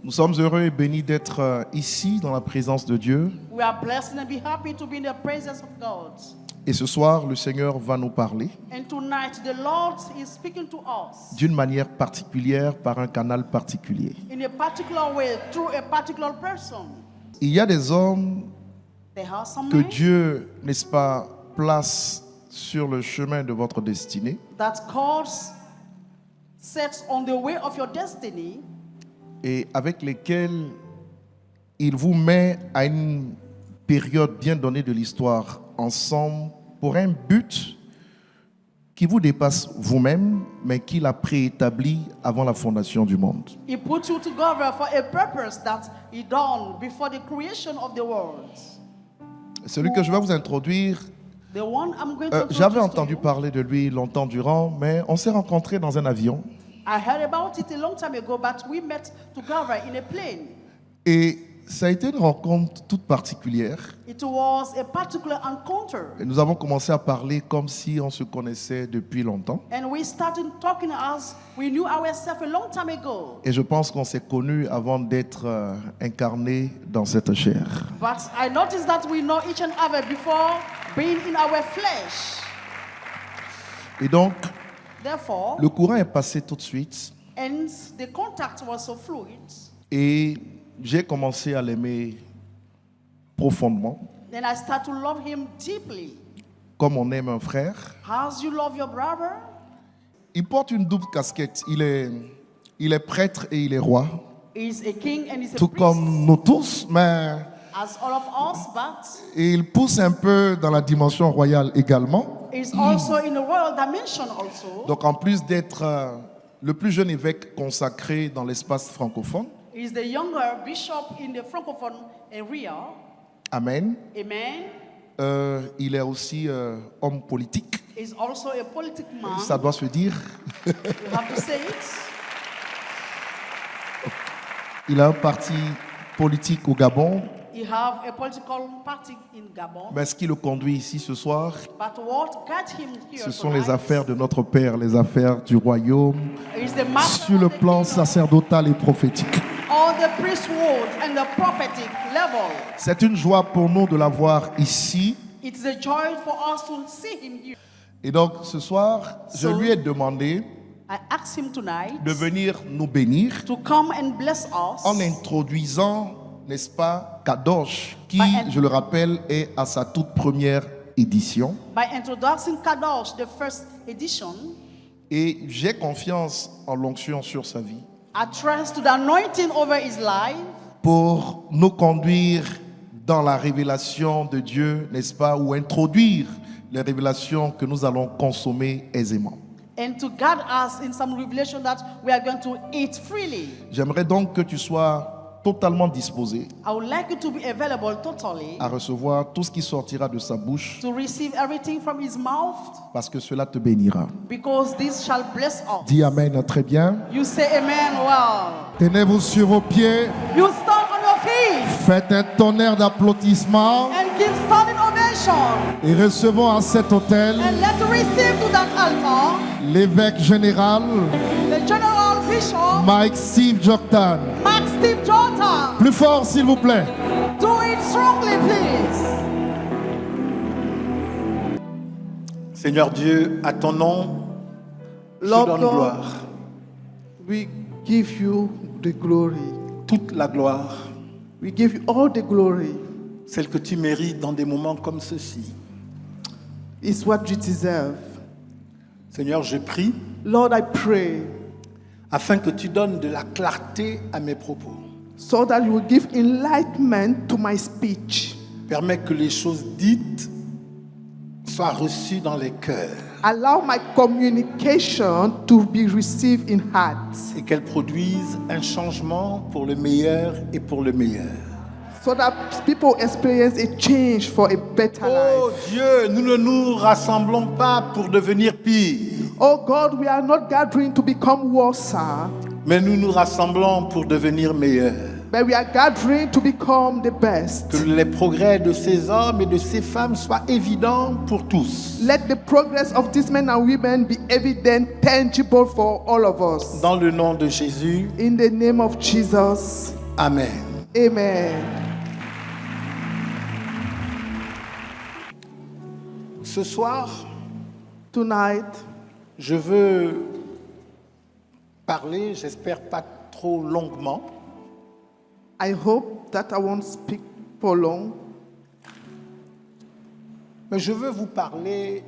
Nous sommes heureux et bénis d'être ici dans la présence de Dieu. We are blessed and be happy to be in the presence of God. Et ce soir, le Seigneur va nous parler And tonight the Lord is speaking to us d'une manière particulière, par un canal particulier. in a particular way through a particular person. Il y a des hommes There are some que men Dieu, n'est-ce pas, place sur le chemin de votre destinée that God sets on the way of your destiny, et avec lesquels il vous met à une période bien donnée de l'histoire ensemble pour un but qui vous dépasse vous-même, mais qu'il a préétabli avant la fondation du monde. He put you together for a purpose that He done before the creation of the world. Celui que je vais vous introduire, The one I'm going to j'avais introduce to entendu you, parler de lui longtemps durant, mais on s'est rencontrés dans un avion. I heard about it a long time ago, but we met together in a plane. Et ça a été une rencontre toute particulière. It was a particular encounter. Et nous avons commencé à parler comme si on se connaissait depuis longtemps. And we started talking as we knew ourselves a long time ago. Et je pense qu'on s'est connus avant d'être incarnés dans cette chair. But I noticed that we know each and other before being in our flesh. Et donc, Therefore, le courant est passé tout de suite. and the contact was so fluid. Et j'ai commencé à l'aimer profondément, Then I start to love him deeply. comme on aime un frère. As you love your brother, Il porte une double casquette. Il est prêtre et il est roi. he's a king and he's a Tout priest, comme nous tous, mais as all of us, but il pousse un peu dans la dimension royale également. he's also in the royal dimension also. Donc en plus d'être le plus jeune évêque consacré dans l'espace francophone, He's the younger bishop in the francophone area. amen, Amen. il est aussi homme politique, He's also a politic man. ça doit se dire. You have to say it. Il a un parti politique au Gabon, He have a political party in Gabon. mais ce qui le conduit ici ce soir, But what got him here ce sont tonight les affaires de notre Père, les affaires du royaume, is the matter sur le of the plan kingdom, sacerdotal et prophétique. or the priesthood and the prophetic level. C'est une joie pour nous de l'avoir ici. It's a joy for us to see him here. Et donc ce soir, je lui ai demandé I asked him tonight de venir nous bénir to come and bless us en introduisant, n'est-ce pas, Kadosh, qui, By- je le rappelle, est à sa toute première édition. by introducing Kadosh, the first edition. Et j'ai confiance en l'onction sur sa vie I trust to the anointing over his life pour nous conduire dans la révélation de Dieu, n'est-ce pas, ou introduire les révélations que nous allons consommer aisément. and to guide us in some revelation that we are going to eat freely. J'aimerais donc que tu sois totalement disposé I would like you to be available totally à recevoir tout ce qui sortira de sa bouche, to receive everything from his mouth, parce que cela te bénira. because this shall bless us. Dis Amen, très bien. You say amen well. Tenez-vous sur vos pieds, You stand on your feet faites un tonnerre d'applaudissements and give standing ovation. et recevons à cet autel And let's receive to that altar l'évêque général the General Bishop, Mike Steve Joktan. Mark Steve Jordan. Plus fort s'il vous plaît. Do it strongly, please. Seigneur Dieu, à ton nom, je Lord donne God, gloire, we give you the glory. toute la gloire, We give you all the glory. celle que tu mérites dans des moments comme ceci. It's what you deserve. Seigneur, je prie Lord, I pray afin que tu donnes de la clarté à mes propos. so that you will give enlightenment to my speech. Permets que les choses dites soient reçues dans les cœurs Allow my communication to be received in hearts, et qu'elles produisent un changement pour le meilleur et pour le meilleur. so that people experience a change for a better Oh life. Dieu, nous ne nous rassemblons pas pour devenir pire, Oh God, we are not gathering to become worse, mais nous nous rassemblons pour devenir meilleurs. But we are gathering to become the best. Que les progrès de ces hommes et de ces femmes soient évidents pour tous. Let the progress of these men and women be evident, tangible for all of us. Dans le nom de Jésus, In the name of Jesus. Amen. Amen. Ce soir, Tonight, je veux parler, j'espère pas trop longuement, I hope that I won't speak for long, mais je veux vous parler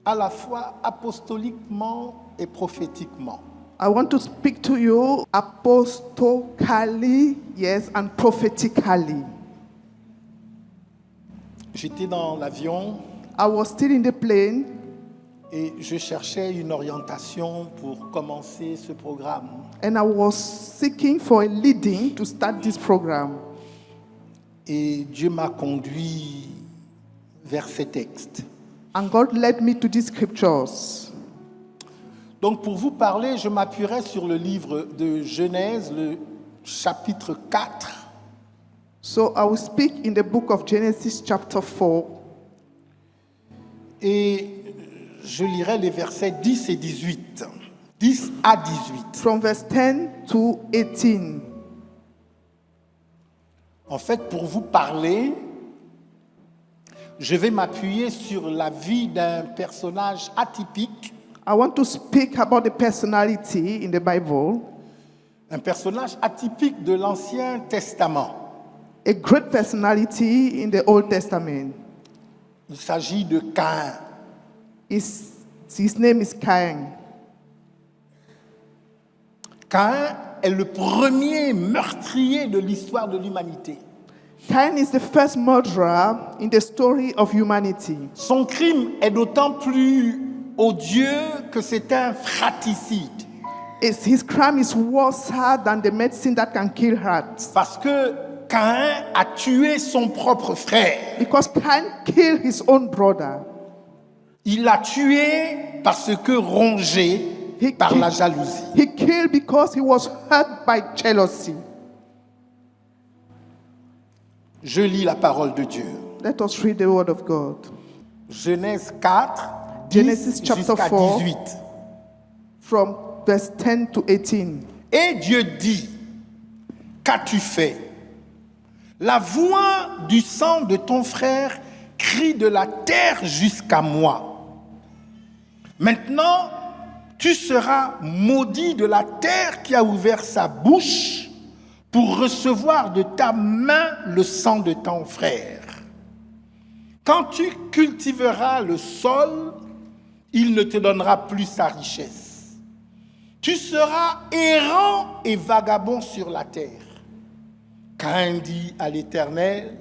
à la fois apostoliquement et prophétiquement. I want to speak to you apostolically, yes, and prophetically. J'étais dans l'avion I was still in the plane et je cherchais une orientation pour commencer ce programme. and I was seeking for a leading to start this program. Et Dieu m'a conduit vers ces textes. And God led me to these scriptures. Donc pour vous parler, je m'appuierai sur le livre de Genèse, le chapitre 4. So I will speak in the book of Genesis chapter 4, Et je lirai les versets 10 et 18. 10 à 18. from verse 10 to 18. En fait, pour vous parler, je vais m'appuyer sur la vie d'un personnage atypique, I want to speak about the personality in the Bible, un personnage atypique de l'Ancien Testament. a great personality in the Old Testament. Il s'agit de Caïn. His name is Cain. Caïn est le premier meurtrier de l'histoire de l'humanité. Cain is the first murderer in the story of humanity. Son crime est d'autant plus odieux que c'est un fratricide. His crime is worse than the medicine that can kill hearts. Parce que Caïn a tué son propre frère. Because Cain killed his own brother. Il l'a tué parce que rongé par la jalousie. He killed because he was hurt by jealousy. Je lis la parole de Dieu. Let us read the word of God. Genèse 4, Genesis 10 chapter jusqu'à 4. 18. From verse 10 to 18. Et Dieu dit, qu'as-tu fait? La voix du sang de ton frère crie de la terre jusqu'à moi. Maintenant, tu seras maudit de la terre qui a ouvert sa bouche pour recevoir de ta main le sang de ton frère. Quand tu cultiveras le sol, il ne te donnera plus sa richesse. Tu seras errant et vagabond sur la terre. Caïn dit à l'Éternel,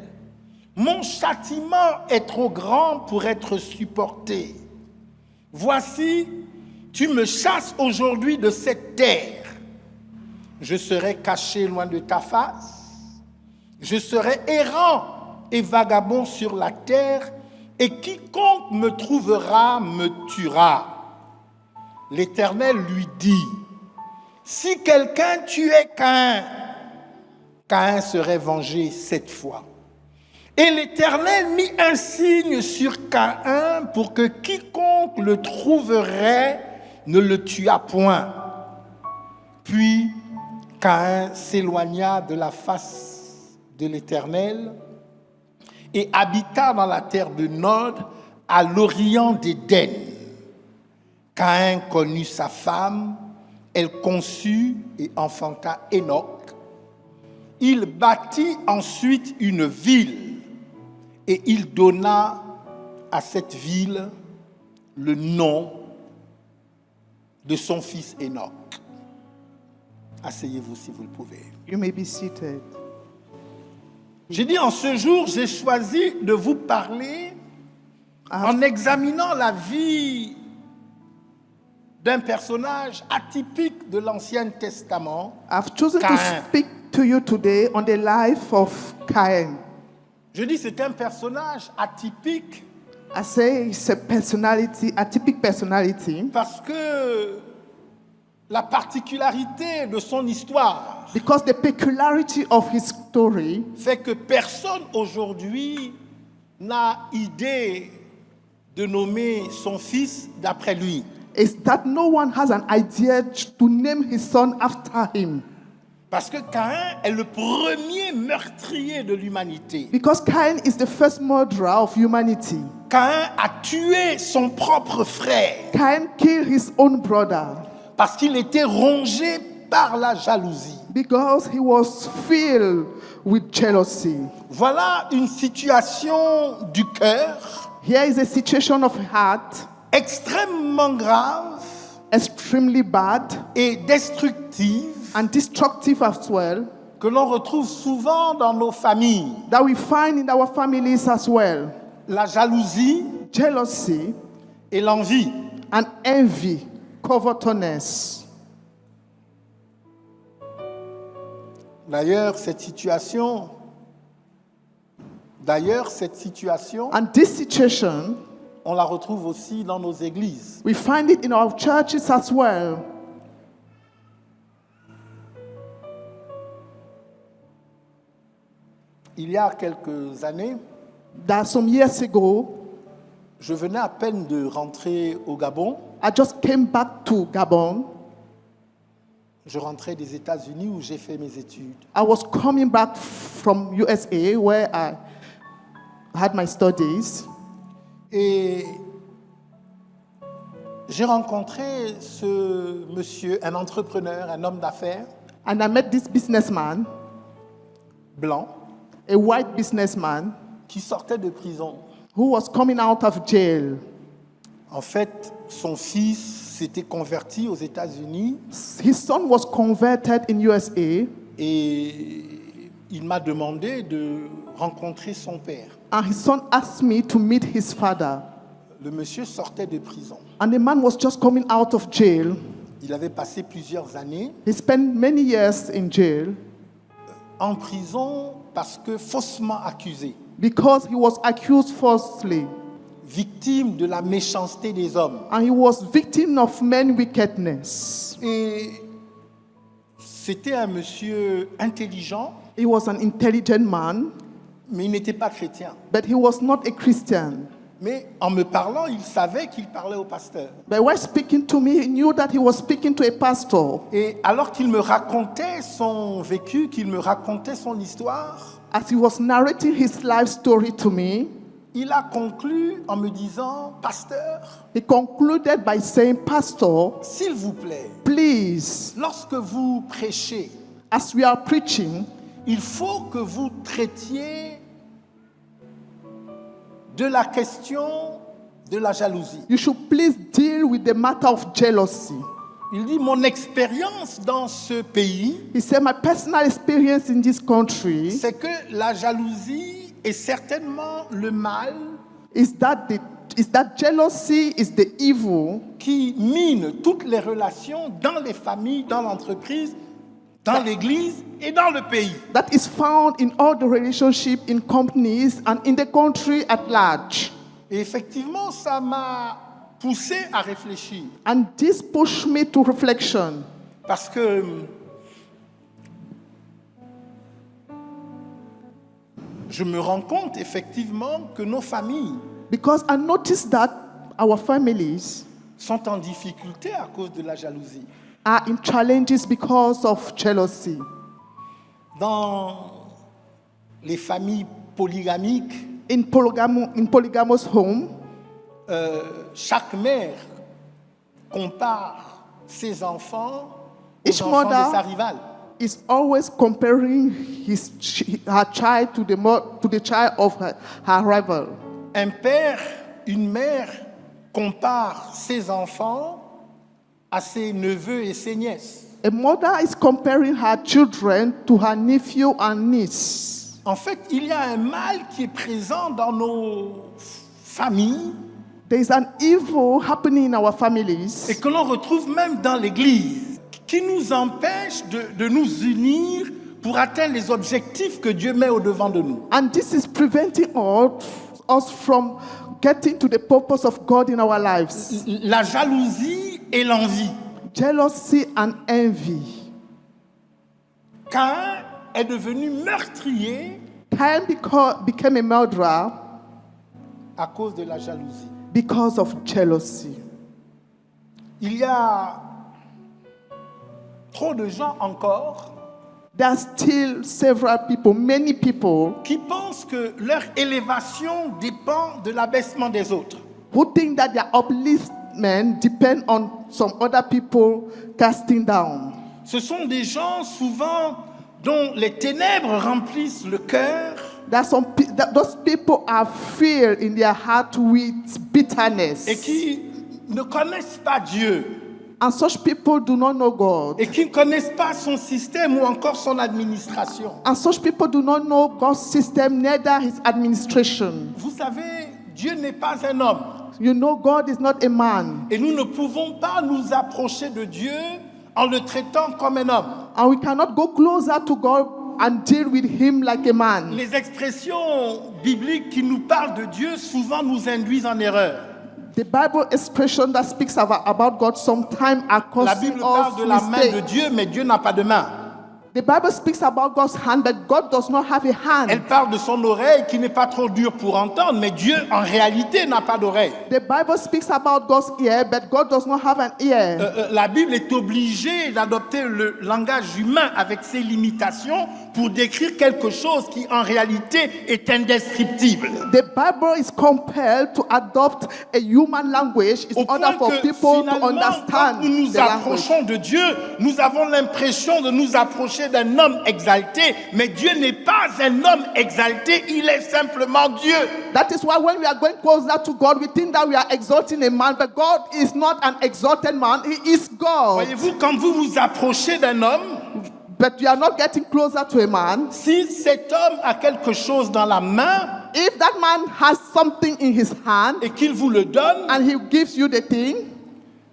mon châtiment est trop grand pour être supporté. Voici, tu me chasses aujourd'hui de cette terre. Je serai caché loin de ta face. Je serai errant et vagabond sur la terre, et quiconque me trouvera me tuera. L'Éternel lui dit, si quelqu'un tuait Caïn, Caïn serait vengé 7 fois. Et l'Éternel mit un signe sur Caïn pour que quiconque le trouverait ne le tuât point. Puis Caïn s'éloigna de la face de l'Éternel et habita dans la terre de Nod, à l'orient d'Éden. Caïn connut sa femme, elle conçut et enfanta Enoch. Il bâtit ensuite une ville et il donna à cette ville le nom de son fils Enoch. Asseyez-vous si vous le pouvez. You may be seated. J'ai dit en ce jour, j'ai choisi de vous parler en examinant la vie d'un personnage atypique de l'Ancien Testament. I've chosen to Cain. speak to you today on the life of Cain. Je dis c'est un personnage atypique I say it's a personality, a typical personality, parce que la particularité de son histoire Because the peculiarity of his story fait que personne aujourd'hui n'a idée de nommer son fils d'après lui. is that no one has an idea to name his son after him. Parce que Caïn est le premier meurtrier de l'humanité. Because Cain is the first murderer of humanity. Caïn a tué son propre frère Cain killed his own brother parce qu'il était rongé par la jalousie. because he was filled with jealousy. Voilà une situation du cœur Here is a situation of heart, extrêmement grave extremely bad et destructive and destructive as well, que l'on retrouve souvent dans nos familles. that we find in our families as well. La jalousie Jealousy et l'envie. and envy, covetousness. D'ailleurs, cette situation, And this situation, on la retrouve aussi dans nos églises. we find it in our churches as well. Il y a quelques années, That some years ago, je venais à peine de rentrer au Gabon. I just came back to Gabon. Je rentrais des États-Unis où j'ai fait mes études. I was coming back from USA where I had my studies. Et j'ai rencontré ce monsieur, un entrepreneur, un homme d'affaires And I met this businessman, blanc a white businessman, qui sortait de prison. who was coming out of jail. En fait, son fils s'était converti aux États-Unis His son was converted in USA, et il m'a demandé de rencontrer son père. and his son asked me to meet his father. Le monsieur sortait de prison. And the man was just coming out of jail. Il avait passé plusieurs années He spent many years in jail en prison parce que faussement accusé, because he was accused falsely, victime de la méchanceté des hommes. and he was victim of men's wickedness. Et c'était un monsieur intelligent, He was an intelligent man, mais il n'était pas chrétien. but he was not a Christian. Mais en me parlant, il savait qu'il parlait au pasteur. But while speaking to me, he knew that he was speaking to a pastor. Et alors qu'il me racontait son vécu, qu'il me racontait son histoire, As he was narrating his life story to me, il a conclu en me disant, pasteur, he concluded by saying, Pastor, s'il vous plaît, please, lorsque vous prêchez, as we are preaching, il faut que vous traitiez de la question de la jalousie. you should please deal with the matter of jealousy. Il dit, mon expérience dans ce pays, He said, my personal experience in this country c'est que la jalousie est certainement le mal is that jealousy is the evil qui mine toutes les relations dans les familles, dans l'entreprise, dans l'église et dans le pays. that is found in all the relationship in companies and in the country at large. Et effectivement, ça m'a poussé à réfléchir. And this pushed me to reflection Parce que je me rends compte effectivement que nos familles because I noticed that our families sont en difficulté à cause de la jalousie. are in challenges because of jealousy. Dans les familles polygamiques, In polygamous home, chaque mère compare ses enfants aux Each enfants mother de sa rivale. is always comparing her child to the child of her rival. Un père, une mère compare ses enfants à ses neveux et ses nièces. A mother is comparing her children to her nephew and niece. En fait, il y a un mal qui est présent dans nos familles There is an evil happening in our families, et que l'on retrouve même dans l'Église, qui nous empêche de nous unir pour atteindre les objectifs que Dieu met au-devant de nous. and this is preventing us from getting to the purpose of God in our lives. La jalousie et l'envie. jealousy and envy. Caïn est devenu meurtrier Cain became a murderer à cause de la jalousie. because of jealousy. Il y a trop de gens encore There are still several people, many people, qui pensent que leur élévation dépend de l'abaissement des autres. who think that their upliftment depend on some other people casting down. Ce sont des gens souvent dont les ténèbres remplissent le cœur Those people are filled in their heart with bitterness. et qui ne connaissent pas Dieu And such people do not know God. et qui ne connaissent pas son système ou encore son administration. And such people do not know God's system, neither his administration. Vous savez, Dieu n'est pas un homme You know, God is not a man. et nous ne pouvons pas nous approcher de Dieu en le traitant comme un homme. And we cannot go closer to God and deal with him like a man. Les expressions bibliques qui nous parlent de Dieu souvent nous induisent en erreur. The Bible expression that speaks about God sometimes are La causing Bible parle us de la main de mistake. Dieu, mais Dieu n'a pas de main. The Bible speaks about God's hand, but God does not have a hand. Elle parle de son oreille qui n'est pas trop dure pour entendre, mais Dieu en réalité n'a pas d'oreille. The Bible speaks about God's ear, but God does not have an ear. La Bible est obligée d'adopter le langage humain avec ses limitations pour décrire quelque chose qui en réalité est indescriptible. The Bible is compelled to adopt a human language in Au point order for que people to finalement, quand understand nous nous the language. approchons de Dieu, nous avons l'impression de nous approcher d'un homme exalté, mais Dieu n'est pas un homme exalté, il est simplement Dieu. That is why when we are going closer to God, we think that we are exalting a man, but God is not an exalted man, he is God. Voyez-vous, quand vous vous approchez d'un homme, But we are not getting closer to a man. si cet homme a quelque chose dans la main If that man has something in his hand et qu'il vous le donne, and he gives you the thing,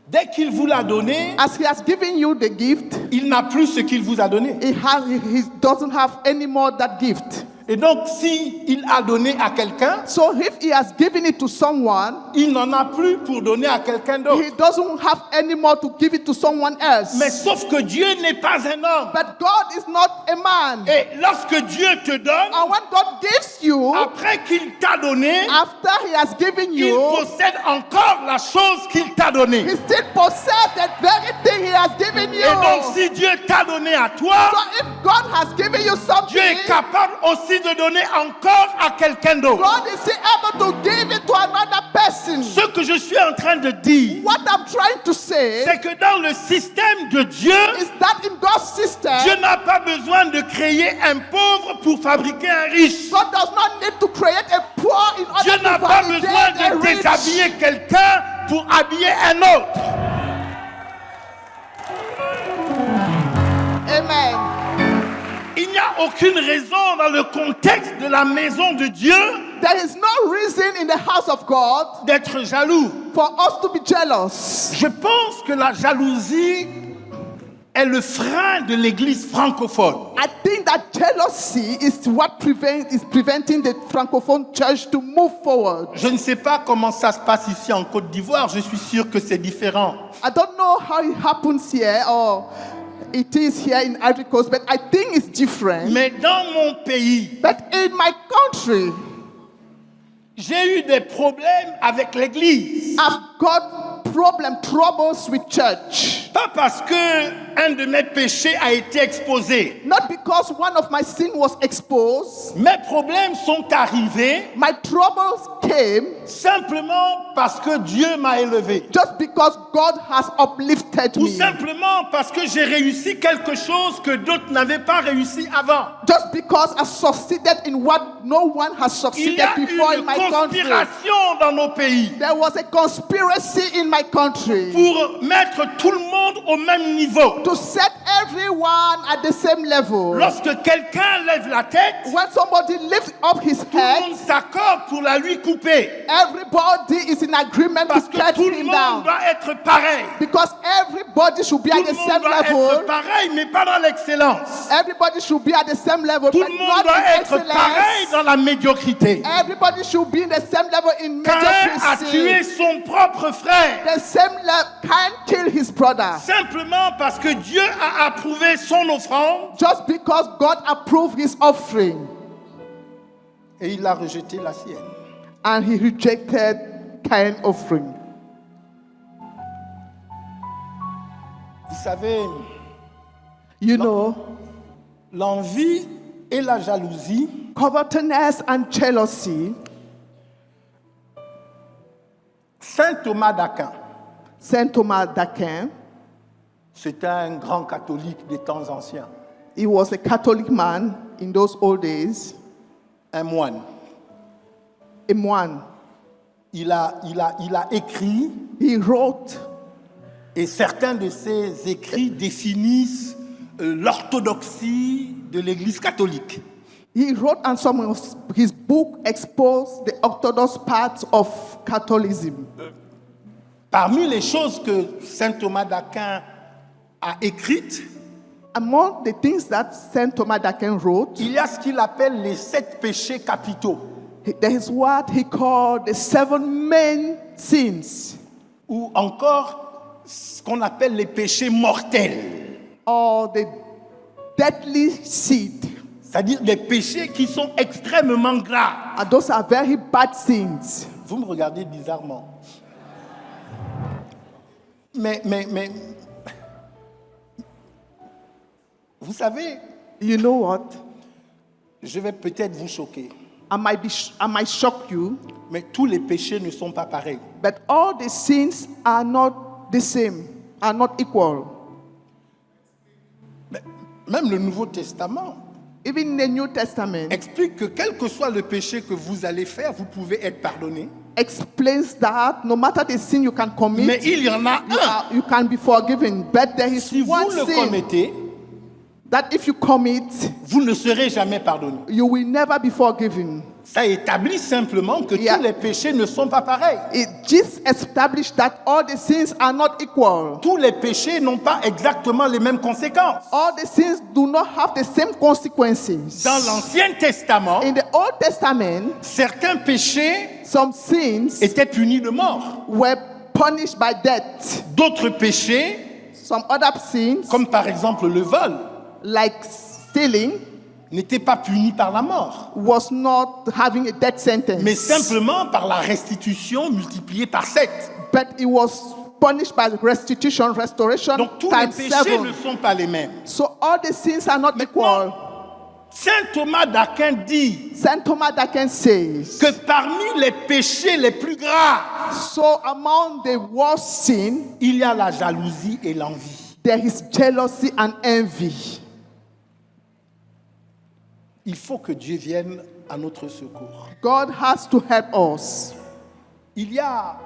dès qu'il vous l'a donné, as he has given you the gift, il n'a plus ce qu'il vous a donné. he doesn't have any more that gift. Et donc, si il a donné à quelqu'un, So if he has given it to someone, il n'en a plus pour donner à quelqu'un d'autre. he doesn't have any more to give it to someone else. Mais sauf que Dieu n'est pas un homme. But God is not a man. Et lorsque Dieu te donne, And when God gives you, après qu'il t'a donné, after he has given il you, possède encore la chose qu'il t'a donnée. he still possesses that very thing he has given you. Et donc, si Dieu t'a donné à toi, So if God has given you something, Dieu est capable aussi de donner encore à quelqu'un d'autre. God is still able to give it to another person. Ce que je suis en train de dire, What I'm trying to say c'est que dans le système de Dieu, is that in God's system, Dieu n'a pas besoin de créer un pauvre pour fabriquer un riche. God does not need to create a poor in order Dieu to n'a pas besoin validate a de rich. déshabiller quelqu'un pour habiller un autre. Amen. Il n'y a aucune raison dans le contexte de la maison de Dieu There is no reason in the house of God d'être jaloux. for us to be jealous. Je pense que la jalousie est le frein de l'église francophone. I think that jealousy is what is preventing the Francophone church to move forward. Je ne sais pas comment ça se passe ici en Côte d'Ivoire, je suis sûr que c'est différent. I don't know how it happens here or it is here in Ivory Coast, but I think it's different. Mais dans mon pays, But in my country, j'ai eu des problèmes avec l'église. I've got troubles with church. Pas parce que un de mes péchés a été exposé. Not because one of my sin was exposed. Mes problèmes sont arrivés My troubles came simplement parce que Dieu m'a élevé. just because God has uplifted Ou me. simplement parce que j'ai réussi quelque chose que d'autres n'avaient pas réussi avant. Just because I succeeded in what no one has Il y succeeded a before in une my country. conspiration dans nos pays There was a conspiracy in my country pour mettre tout le monde au même niveau. to set everyone at the same level. Lorsque quelqu'un lève la tête, When somebody lifts up his tout le head, monde s'accorde pour la lui couper. everybody is in agreement Parce to que cut tout le him monde down. doit être pareil. Because everybody should be Tout at le the monde same doit être level. pareil, mais pas dans l'excellence. Everybody should be at the same level, Tout but le monde not doit in être pareil excellence. dans la médiocrité. Everybody should be in the same level in Caïn a tué mediocrity. son propre frère. the same Cain killed his brother simplement parce que Dieu a approuvé son offrande just because God approved his offering et il a rejeté la sienne. and he rejected Cain's offering. Vous savez, You know, l'envie et la jalousie covetousness and jealousy. Saint Thomas d'Aquin, Saint Thomas d'Aquin, c'était un grand catholique des temps anciens, he was a Catholic man in those old days, un moine. a moine. Il a écrit, He wrote, et certains de ses écrits définissent l'orthodoxie de l'Église catholique. he wrote, and some of his book exposed the orthodox parts of Catholicism. Parmi les choses que Saint Thomas d'Aquin a écrites, Among the things that Saint Thomas d'Aquin wrote, il y a ce qu'il appelle les 7 péchés capitaux, there is what he called the 7 main sins, ou encore ce qu'on appelle les péchés mortels, or the deadly seed. c'est-à-dire des péchés qui sont extrêmement graves. And those are very bad sins. Vous me regardez bizarrement. Mais, vous savez, You know what? je vais peut-être vous choquer, I might shock you, mais tous les péchés ne sont pas pareils. but all the sins are not the same, are not equal. Mais même le Nouveau Testament Even in the New Testament explique que quel que soit le péché que vous allez faire, vous pouvez être pardonné. explains that no matter the sin you can commit, Mais il y en a un. you can be forgiven. But there is Si vous one le sin commettez, that if you commit, vous ne serez jamais pardonné. you will never be forgiven. Ça établit simplement que Yeah. tous les péchés ne sont pas pareils. It just established that all the sins are not equal. Tous les péchés n'ont pas exactement les mêmes conséquences. All the sins do not have the same consequences. Dans l'Ancien Testament, In the Old Testament, certains péchés some sins étaient punis de mort. were punished by death. D'autres péchés, Some other sins, comme par exemple le vol, like stealing, n'étaient pas punis par la mort, was not having a death sentence, mais simplement par la restitution multipliée par 7. but it was punished by restitution, restoration Donc tous les times péchés ne 7. sont pas les mêmes. So all the sins are not equal. Saint Thomas d'Aquin dit Saint Thomas d'Aquin says, que parmi les péchés les plus graves, so among the worst sin, il y a la jalousie et l'envie. there is jealousy and envy. Il faut que Dieu vienne à notre secours. God has to help us. Il y a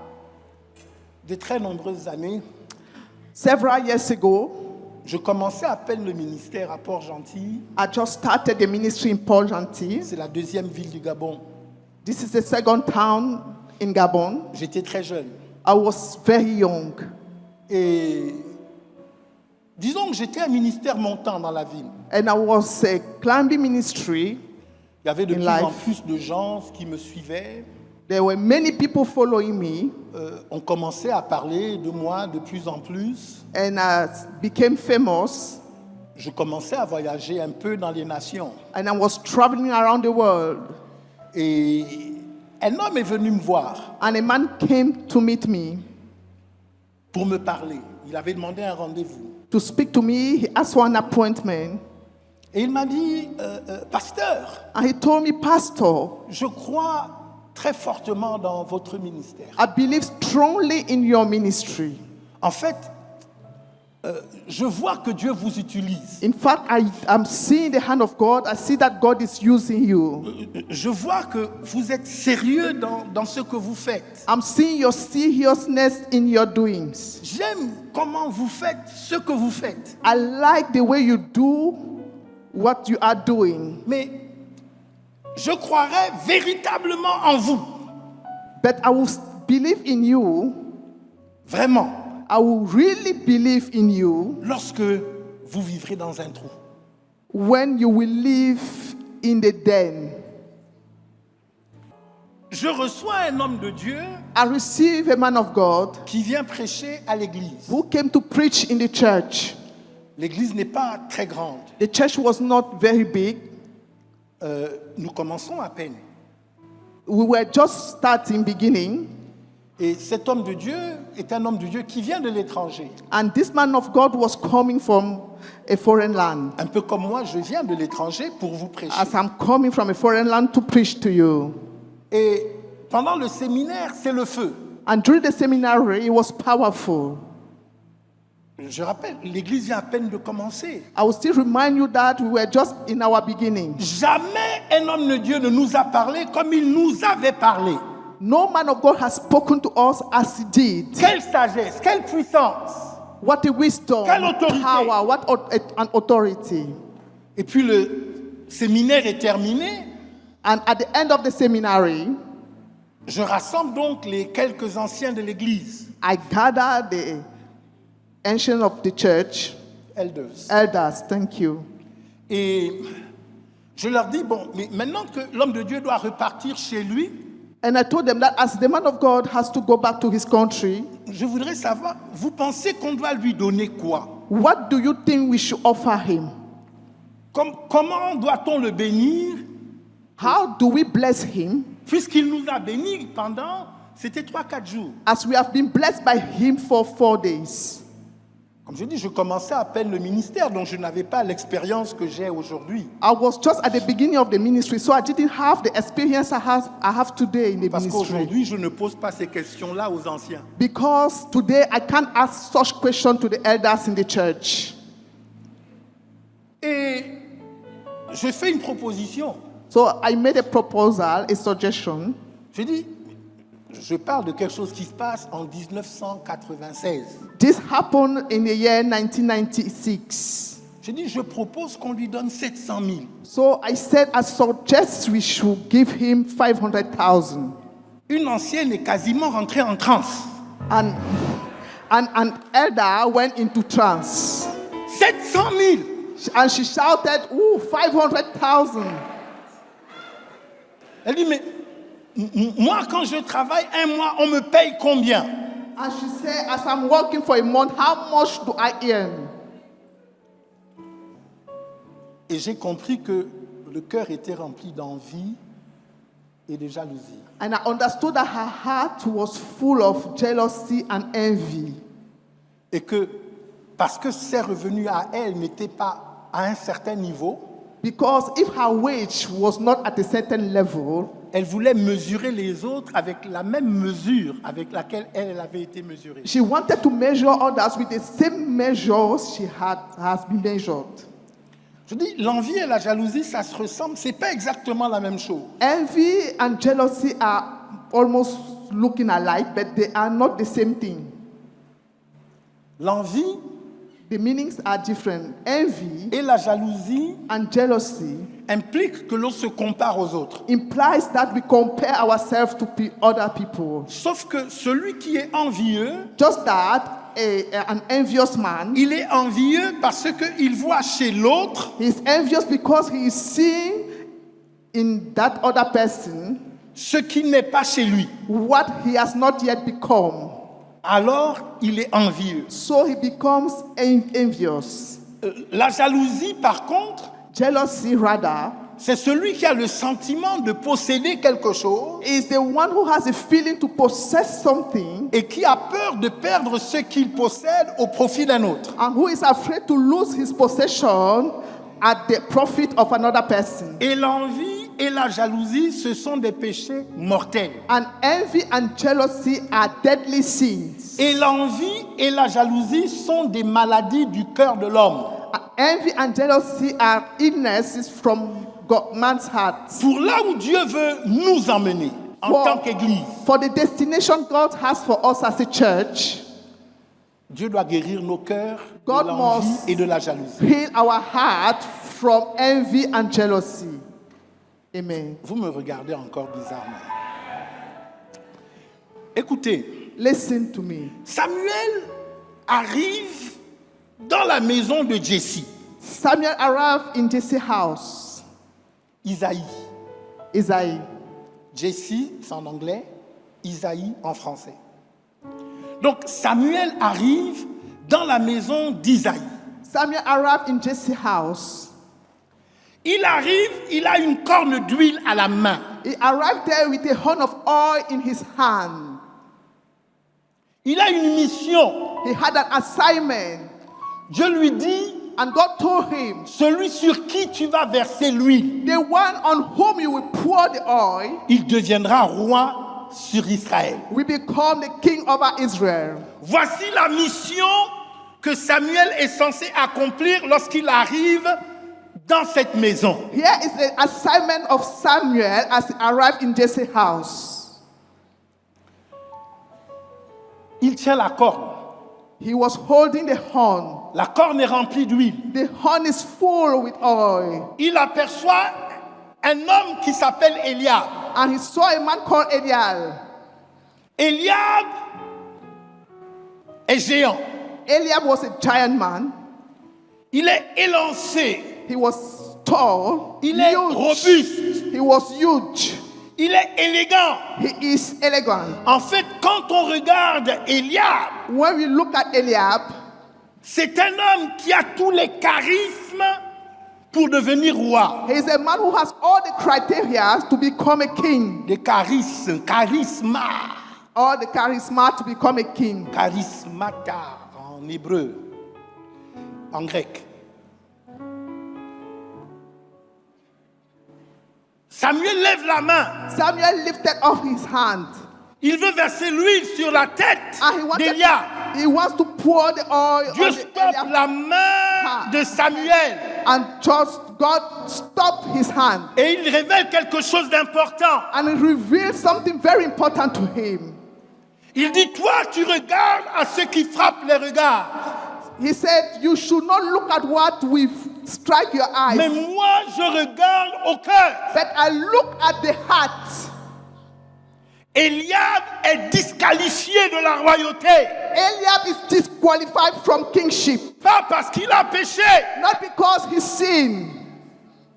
de très nombreuses années, Several years ago, je commençais à peine le ministère à Port-Gentil. I just started the ministry in Port-Gentil. C'est la deuxième ville du Gabon. This is the second town in Gabon. J'étais très jeune. I was very young. Et disons que j'étais un ministère montant dans la ville. And I was climbing ministry. Il y avait de In plus en life. plus de gens qui me suivaient. There were many people following me. On commençait à parler de moi de plus en plus. And I became famous. Je commençais à voyager un peu dans les nations. And I was traveling around the world. Et un homme est venu me voir And a man came to meet me pour me parler. Il avait demandé un rendez-vous. to speak to me. He asked for an appointment. Et il m'a dit, pasteur, And he told me, Pastor, je crois très fortement dans votre ministère. I believe strongly in your ministry. En fait, je vois que Dieu vous utilise. In fact, I am seeing the hand of God. I see that God is using you. Je vois que vous êtes sérieux dans ce que vous faites. I'm seeing your seriousness in your doings. J'aime comment vous faites ce que vous faites. I like the way you do what you are doing. Mais je croirais véritablement en vous. But I will believe in you. Vraiment. I will really believe in you Lorsque vous vivrez dans un trou. when you will live in the den. je reçois un homme de Dieu I received a man of God qui vient prêcher à l'église. who came to preach in the church. L'église n'est pas très grande. The church was not very big. Nous commençons à peine. We were just starting, beginning. Et cet homme de Dieu est un homme de Dieu qui vient de l'étranger. And this man of God was coming from a foreign land. Un peu comme moi, je viens de l'étranger pour vous prêcher. As I'm coming from a foreign land to preach to you. Et pendant le séminaire, c'est le feu. And during the seminary, it was powerful. Je rappelle, l'église vient à peine de commencer. I will still remind you that we were just in our beginning. Jamais un homme de Dieu ne nous a parlé comme il nous avait parlé. No man of God has spoken to us as he did. Quelle sagesse, quelle puissance. What a wisdom, Quelle autorité. power, what an authority. Et puis le séminaire est terminé. And at the end of the seminary, Je rassemble donc les quelques anciens de l'église, I gathered the ancients of the church, elders. elders, thank you. Et je leur dis, bon, mais maintenant que l'homme de Dieu doit repartir chez lui, And I told them that as the man of God has to go back to his country, je voudrais savoir, vous pensez qu'on doit lui donner quoi? what do you think we should offer him? Comment doit-on le bénir? How do we bless him? Puisqu'il nous a bénis pendant, c'était 3-4 jours. As we have been blessed by him for 4 days. Comme je dis, je commençais à peine le ministère, donc je n'avais pas l'expérience que j'ai aujourd'hui. I was just at the beginning of the ministry, so I didn't have the experience I have today in the Parce ministry. qu'aujourd'hui, je ne pose pas ces questions-là aux anciens. Because today I can't ask such questions to the elders in the church. Et je fais une proposition. So I made a proposal, a suggestion. Je dis, je parle de quelque chose qui se passe en 1996. This happened in the year 1996. Je dis, je propose qu'on lui donne 700 000. So I said, I suggest we should give him 500,000. Une ancienne est quasiment rentrée en transe. And an elder went into trance. 700 000. And she shouted, ooh, 500,000. Elle dit, mais moi, quand je travaille un mois, on me paye combien? And she said, as I'm working for a month, how much do I earn? Et j'ai compris que le cœur était rempli d'envie et de jalousie. And I understood that her heart was full of jealousy and envy. Et que parce que ses revenus à elle n'étaient pas à un certain niveau, Because if her wage was not at a certain level, elle voulait mesurer les autres avec la même mesure avec laquelle elle avait été mesurée. she wanted to measure others with the same measures she has been measured. Je dis, l'envie et la jalousie, ça se ressemble, c'est pas exactement la même chose. Envy and jealousy are almost looking alike, but they are not the same thing. L'envie The meanings are different. Envy et la jalousie and jealousy impliquent que l'on se compare aux autres. implies that we compare ourselves to other people. Sauf que celui qui est envieux, Just that an envious man, il est envieux parce qu'il voit chez l'autre he's envious because he is seeing in that other person ce qui n'est pas chez lui. what he has not yet become. Alors, il est envieux. So he becomes envious. La jalousie, par contre, Jealousy, rather, c'est celui qui a le sentiment de posséder quelque chose is the one who has a feeling to possess something et qui a peur de perdre ce qu'il possède au profit d'un autre. and who is afraid to lose his possession at the profit of another person. Et l'envie et la jalousie, ce sont des péchés mortels. And envy and jealousy are deadly sins. Et l'envie et la jalousie sont des maladies du cœur de l'homme. Envy and jealousy are illnesses from man's heart. Pour là où Dieu veut nous emmener en tant qu'Église, For the destination God has for us as a church, Dieu doit guérir nos cœurs de God l'envie must et de la jalousie. heal our heart from envy and jealousy. Amen. Vous me regardez encore bizarrement. Écoutez, Listen to me. Samuel arrive dans la maison de Jesse, Samuel arrived in Jesse's house, Isaïe. Isaiah. Jesse, c'est en anglais, Isaïe en français. Donc Samuel arrive dans la maison d'Isaïe. Samuel arrived in Jesse's house. Il arrive, il a une corne d'huile à la main. He arrived there with a horn of oil in his hand. Il a une mission. He had an assignment. Dieu lui dit, And God told him, celui sur qui tu vas verser l'huile, the one on whom you will pour the oil il deviendra roi sur Israël. will become the king over Israel. Voici la mission que Samuel est censé accomplir lorsqu'il arrive dans cette maison. Here is the assignment of Samuel as he arrived in Jesse's house. Il tient la corne. He was holding the horn. La corne est remplie d'huile. The horn is full with oil. Il aperçoit un homme qui s'appelle Eliab. And he saw a man called Eliab. Eliab est géant. Eliab was a giant man. Il est élancé. He was tall. Il est huge. robuste. He was huge. Il est élégant. He is elegant. En fait, quand on regarde Eliab, When we look at Eliab, c'est un homme qui a tous les charismes pour devenir roi. he is a man who has all the criteria to become a king. Des charismes, charisma, All the charisma to become a king. charismata en hébreu, en grec. Samuel lève la main. Samuel lifted up his hand. Il veut verser l'huile sur la tête And d'Eliab. he wants to pour the oil Dieu on the stoppe Eliab. la main de Samuel And just God stopped his hand. et il révèle quelque chose d'important. And he revealed something very important to him. Il dit, toi, tu regardes à ceux qui frappent les regards. He said, you should not look at what will strike your eyes, Mais moi, je regarde au cœur. but I look at the heart. Eliab est disqualifié de la royauté. Eliab is disqualified from kingship, Pas parce qu'il a péché, not because he sinned,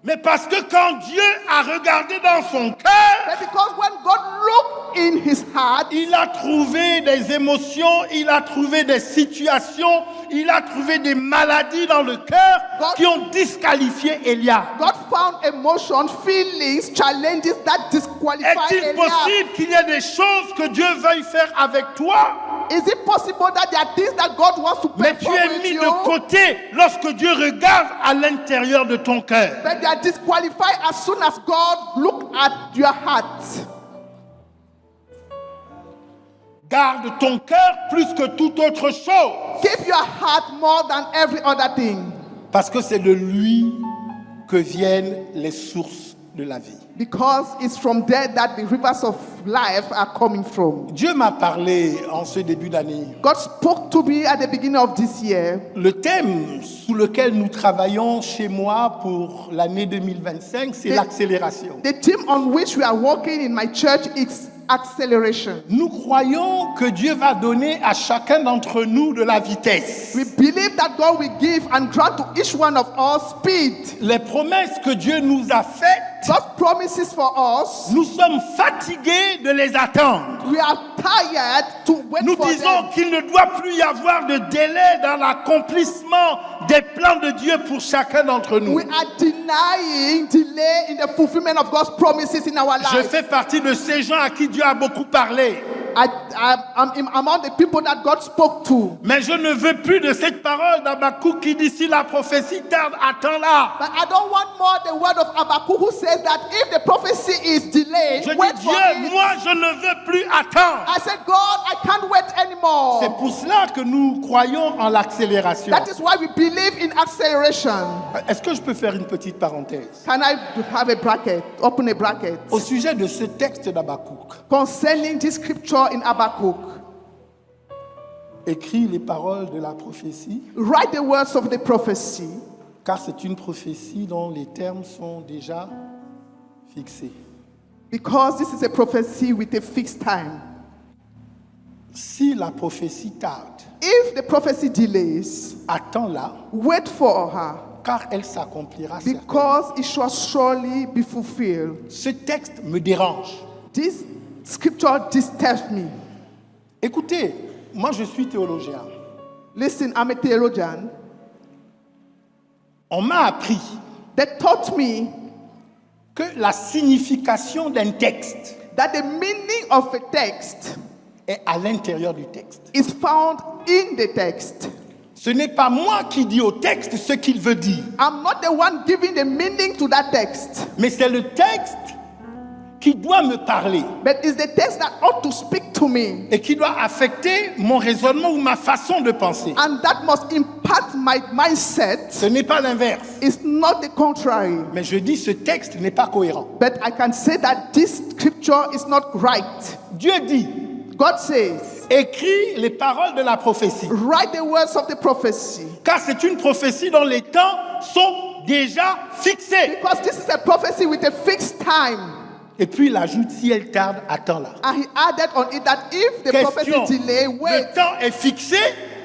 mais parce que quand Dieu a regardé dans son cœur, but because when God looked in his heart, il a trouvé des émotions, il a trouvé des situations, il a trouvé des maladies dans le cœur qui ont disqualifié Eliab. God found emotions, feelings, challenges that disqualify Est-il Eliab. possible qu'il y ait des choses que Dieu veuille faire avec toi, Is it possible that there are things that God wants to mais tu perform es with mis you, de côté lorsque Dieu regarde à l'intérieur de ton cœur? but they are disqualified as soon as God look at your heart? Garde ton cœur plus que toute autre chose. Keep your heart more than every other thing, Parce que c'est de lui que viennent les sources de la vie. because it's from there that the rivers of life are coming from. Dieu m'a parlé en ce début d'année. God spoke to me at the beginning of this year. Le thème sous lequel nous travaillons chez moi pour l'année 2025, c'est l'accélération. The theme on which we are working in my church is acceleration. Nous croyons que Dieu va donner à chacun d'entre nous de la vitesse. We believe that God will give and grant to each one of us speed. Les promesses que Dieu nous a faites, God's promises for us, nous sommes fatigués de les attendre. we are tired to wait Nous for disons them. qu'il ne doit plus y avoir de délai dans l'accomplissement des plans de Dieu pour chacun d'entre nous. We are denying delay in the fulfillment of God's promises in our Je lives. fais partie de ces gens à qui Dieu a beaucoup parlé. I'm among the people that God spoke to. Mais je ne veux plus de cette parole d'Habakkuk qui dit si la prophétie tarde, attends-la. But I don't want more the word of Habakkuk who says that if the prophecy is delayed, Je wait dis for Dieu, it. moi je ne veux plus attendre. I said, God, I can't wait C'est anymore. pour cela que nous croyons en l'accélération. That is why we believe in acceleration. Est-ce que je peux faire une petite parenthèse Can I have a bracket, open a bracket, au sujet de ce texte d'Habakkuk? concerning this scripture in Habakkuk? Écrit les paroles de la prophétie, Write the words of the prophecy, car c'est une prophétie dont les termes sont déjà fixés. because this is a prophecy with a fixed time. Si la prophétie tarde, If the prophecy delays, attends-la, wait for her, car elle s'accomplira certainement. because it shall surely be fulfilled. Ce texte me dérange. This scripture disturbs me. Écoutez, moi je suis théologien. Listen, I'm a theologian. On m'a appris They taught me que la signification d'un texte that the meaning of a text est à l'intérieur du texte. is found in the text. Ce n'est pas moi qui dis au texte ce qu'il veut dire, I'm not the one giving the meaning to that text, mais c'est le texte qui doit me parler but it's the text that ought to speak to me, et qui doit affecter mon raisonnement ou ma façon de penser. and that must impact my mindset. Ce n'est pas l'inverse. It's not the contrary. Mais je dis ce texte n'est pas cohérent. But I can say that this scripture is not right. Dieu dit, God says, écris les paroles de la prophétie, write the words of the prophecy. car c'est une prophétie dont les temps sont déjà fixés. Because this is a prophecy with a fixed time. Et puis il ajoute, si elle tarde, attends-la. And he added on it that if the Question, prophecy delay, wait. le temps est fixé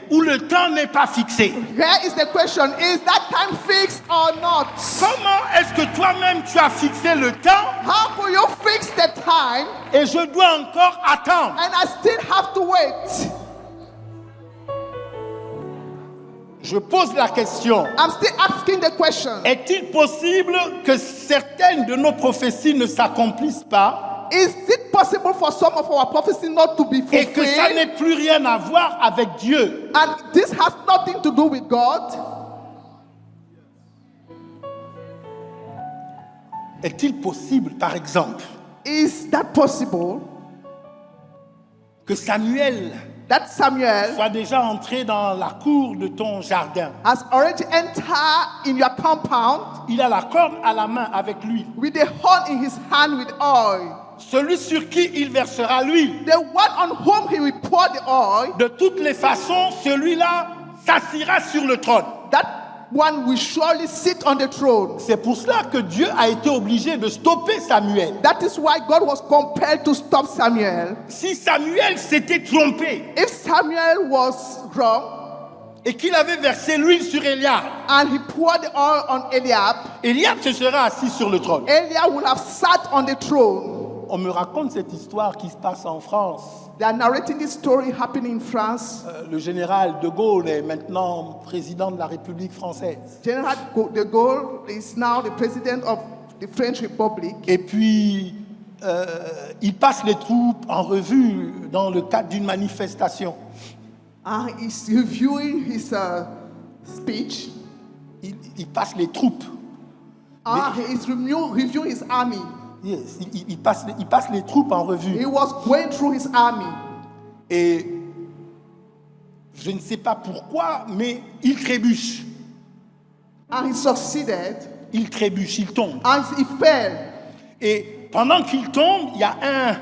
ou le temps n'est pas fixé? Here is the question, is that time fixed or not? Comment est-ce que toi-même tu as fixé le temps How could you fix the time et je dois encore attendre? and I still have to wait? Je pose la question. I'm still asking the question. Est-il possible que certaines de nos prophéties ne s'accomplissent pas Is it possible for some of our prophecy not to be et que ça fulfilled? n'ait plus rien à voir avec Dieu? And this has nothing to do with God? Est-il possible, par exemple, Is that possible? que Samuel That Samuel soit déjà entré dans la cour de ton jardin? has already entered in your compound Il a la corne à la main avec l'huile. with a horn in his hand with oil. Celui sur qui il versera l'huile. The one on whom he will pour the oil, De toutes les façons, celui-là s'assira sur le trône. that one will surely sit on the throne. C'est pour cela que Dieu a été obligé de stopper Samuel. That is why God was compelled to stop Samuel. Si Samuel s'était trompé If Samuel was wrong et qu'il avait versé l'huile sur Eliab, and he poured the oil on Eliab, Eliab se serait assis sur le trône. Eliab would have sat on the throne. On me raconte cette histoire qui se passe en France. They are narrating this story happening in France. Le général de Gaulle est maintenant président de la République française. General de Gaulle is now the president of the French Republic. Et puis, il passe les troupes en revue dans le cadre d'une manifestation. And he's reviewing his speech. Il passe les troupes. He is reviewing his army. Yes, il passe les troupes en revue. He was going through his army. Et je ne sais pas pourquoi, mais il trébuche. And he succeeded. Il trébuche, il tombe. And he fell. Et pendant qu'il tombe, il y a un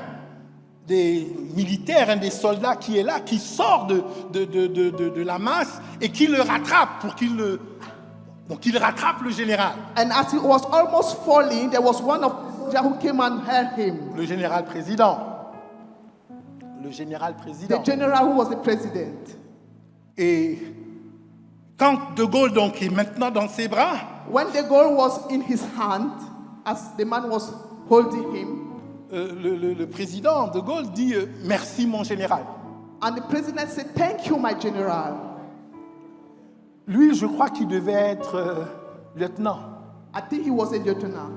des militaires, un des soldats qui est là, qui sort de la masse et qui le rattrape pour qu'il le... Donc il rattrape le général. And as he was almost falling, there was one of them who came and held him. Le général président. Le général président. The general who was the president. Et quand De Gaulle donc est maintenant dans ses bras, When the goal was in his hand, as the man was holding him, le président De Gaulle dit merci mon général. and the president said, "Thank you, my general." Lui, je crois qu'il devait être lieutenant. I think he was a lieutenant.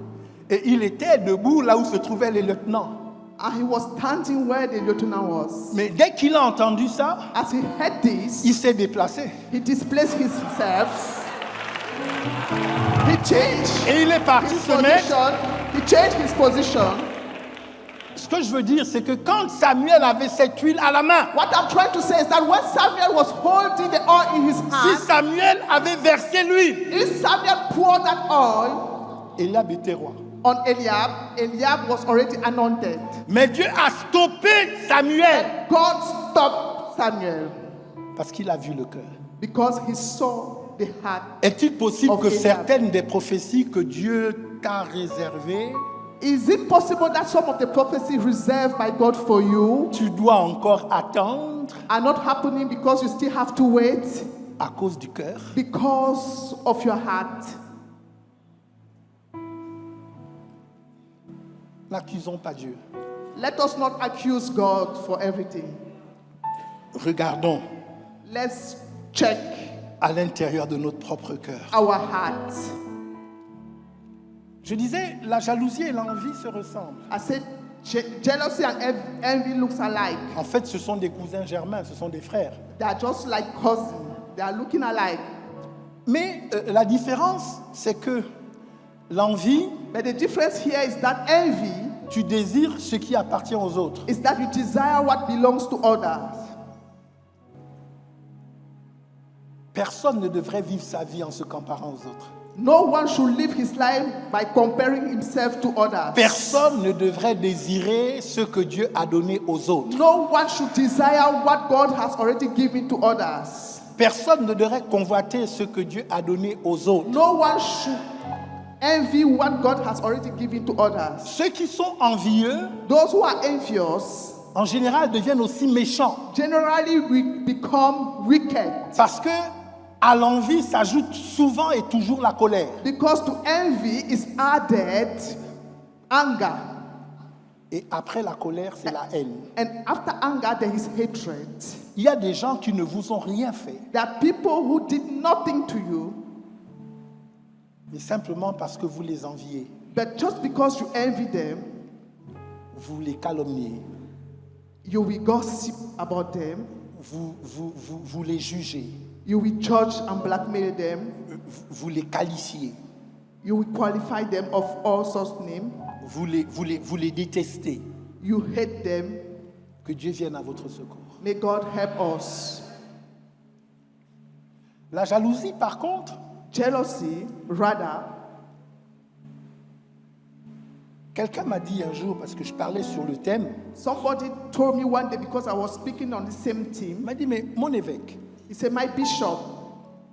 Et il était debout là où se trouvaient les lieutenants. And he was standing where the lieutenant was. Mais dès qu'il a entendu ça, As he heard this, il s'est déplacé. he displaced himself. He changed Et il est parti his se mettre. position. He changed his position. Ce que je veux dire, c'est que quand Samuel avait cette huile à la main, What I'm trying to say is that when Samuel was holding the oil in his si hand, Samuel avait versé l'huile, if Samuel poured that oil Eliab était roi. on Eliab, Eliab was already anointed. Mais Dieu a stoppé Samuel God stopped Samuel parce qu'il a vu le cœur. because he saw the heart. Est-il possible Of que Eliab. certaines des prophéties que Dieu t'a réservées, Is it possible that some of the prophecies reserved by God for you tu dois encore attendre are not happening because you still have to wait à cause du cœur? because of your heart? N'accusons pas Dieu. Let us not accuse God for everything. Regardons Let's check à l'intérieur de notre propre cœur. our hearts. Je disais, la jalousie et l'envie se ressemblent. I said jealousy and envy looks alike. En fait, ce sont des cousins germains, ce sont des frères. They are just like cousins. They are looking alike. Mais la différence, c'est que l'envie, But the difference here is that envy tu désires ce qui appartient aux autres. is that you desire what belongs to others. Personne ne devrait vivre sa vie en se comparant aux autres. No one should live his life by comparing himself to others. Personne ne devrait désirer ce que Dieu a donné aux autres. No one should desire what God has already given to others. Personne ne devrait convoiter ce que Dieu a donné aux autres. No one should envy what God has already given to others. Ceux qui sont envieux, Those who are envious en général, deviennent aussi méchants. generally become wicked, Parce que à l'envie s'ajoute souvent et toujours la colère. because to envy is added anger, Et après la colère, c'est la haine. and after anger there is hatred. Il y a des gens qui ne vous ont rien fait, There are people who did nothing to you, mais simplement parce que vous les enviez. but just because you envy them, Vous les calomniez, you will gossip about them, vous les jugez, you will judge and blackmail them, vous les qualifiez, you will qualify them of all sorts of names, vous les détestez. you hate them. Que Dieu vienne à votre secours. May God help us. La jalousie, par contre, Jealousy, rather, quelqu'un m'a dit un jour, parce que je parlais sur le thème, somebody told me one day because I was speaking on the same il team. m'a dit, mais mon évêque, He said, my bishop,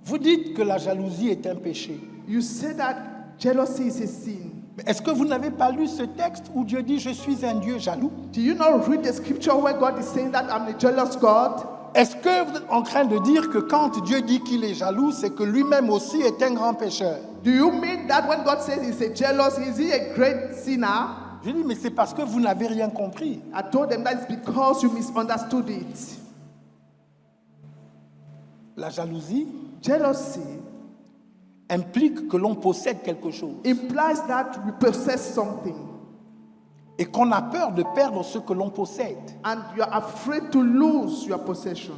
vous dites que la jalousie est un péché. you say that jealousy is a sin. Mais est-ce que vous n'avez pas lu ce texte où Dieu dit, je suis un Dieu jaloux? Do you not read the scripture where God is saying that I'm a jealous God? Est-ce que vous êtes en train de dire que quand Dieu dit qu'il est jaloux, c'est que lui-même aussi est un grand pécheur? Do you mean that when God says he's a jealous, is he a great sinner? Je dis, mais c'est parce que vous n'avez rien compris. I told them that it's because you misunderstood it. La jalousie Jealousy implique que l'on possède quelque chose implies that we possess something et qu'on a peur de perdre ce que l'on possède. and you're afraid to lose your possession.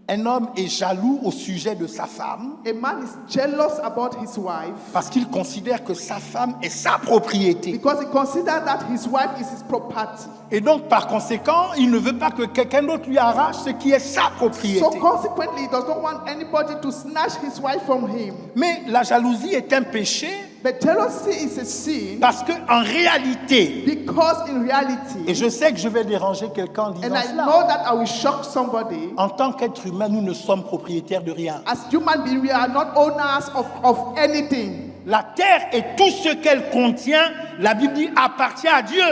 Un homme est jaloux au sujet de sa femme A man is jealous about his wife parce qu'il considère que sa femme est sa propriété. because he considers that his wife is his property. Et donc, par conséquent, il ne veut pas que quelqu'un d'autre lui arrache ce qui est sa propriété. So consequently, he does not want anybody to snatch his wife from him. Mais la jalousie est un péché But jealousy is a sin parce qu'en réalité, because in et reality, je sais que je vais déranger quelqu'un en disant and I cela, know that I will shock somebody, en tant qu'être humain, nous ne sommes propriétaires de rien. as human beings, we are not owners of anything. La terre et tout ce qu'elle contient, la Bible dit, appartient à Dieu.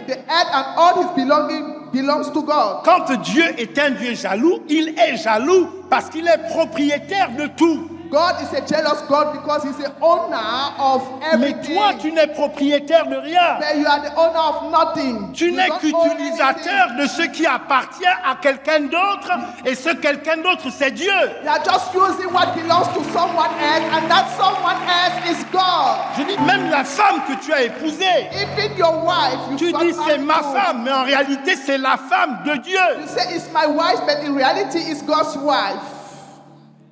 The earth and all his belonging belongs to God. Quand Dieu est un Dieu jaloux, il est jaloux parce qu'il est propriétaire de tout. God is a jealous God because he's the owner of Mais everything. toi, tu n'es propriétaire de rien. But you are the owner of nothing. Tu You n'es don't own qu'utilisateur anything. de ce qui appartient à quelqu'un d'autre, et ce quelqu'un d'autre, c'est Dieu. You are just using what belongs to someone else, and that someone else is God. Je dis, même la femme que tu as épousée, Even your wife, tu got dis c'est married ma to. femme, mais en réalité c'est la femme de You Dieu say it's my wife, but in reality it's God's wife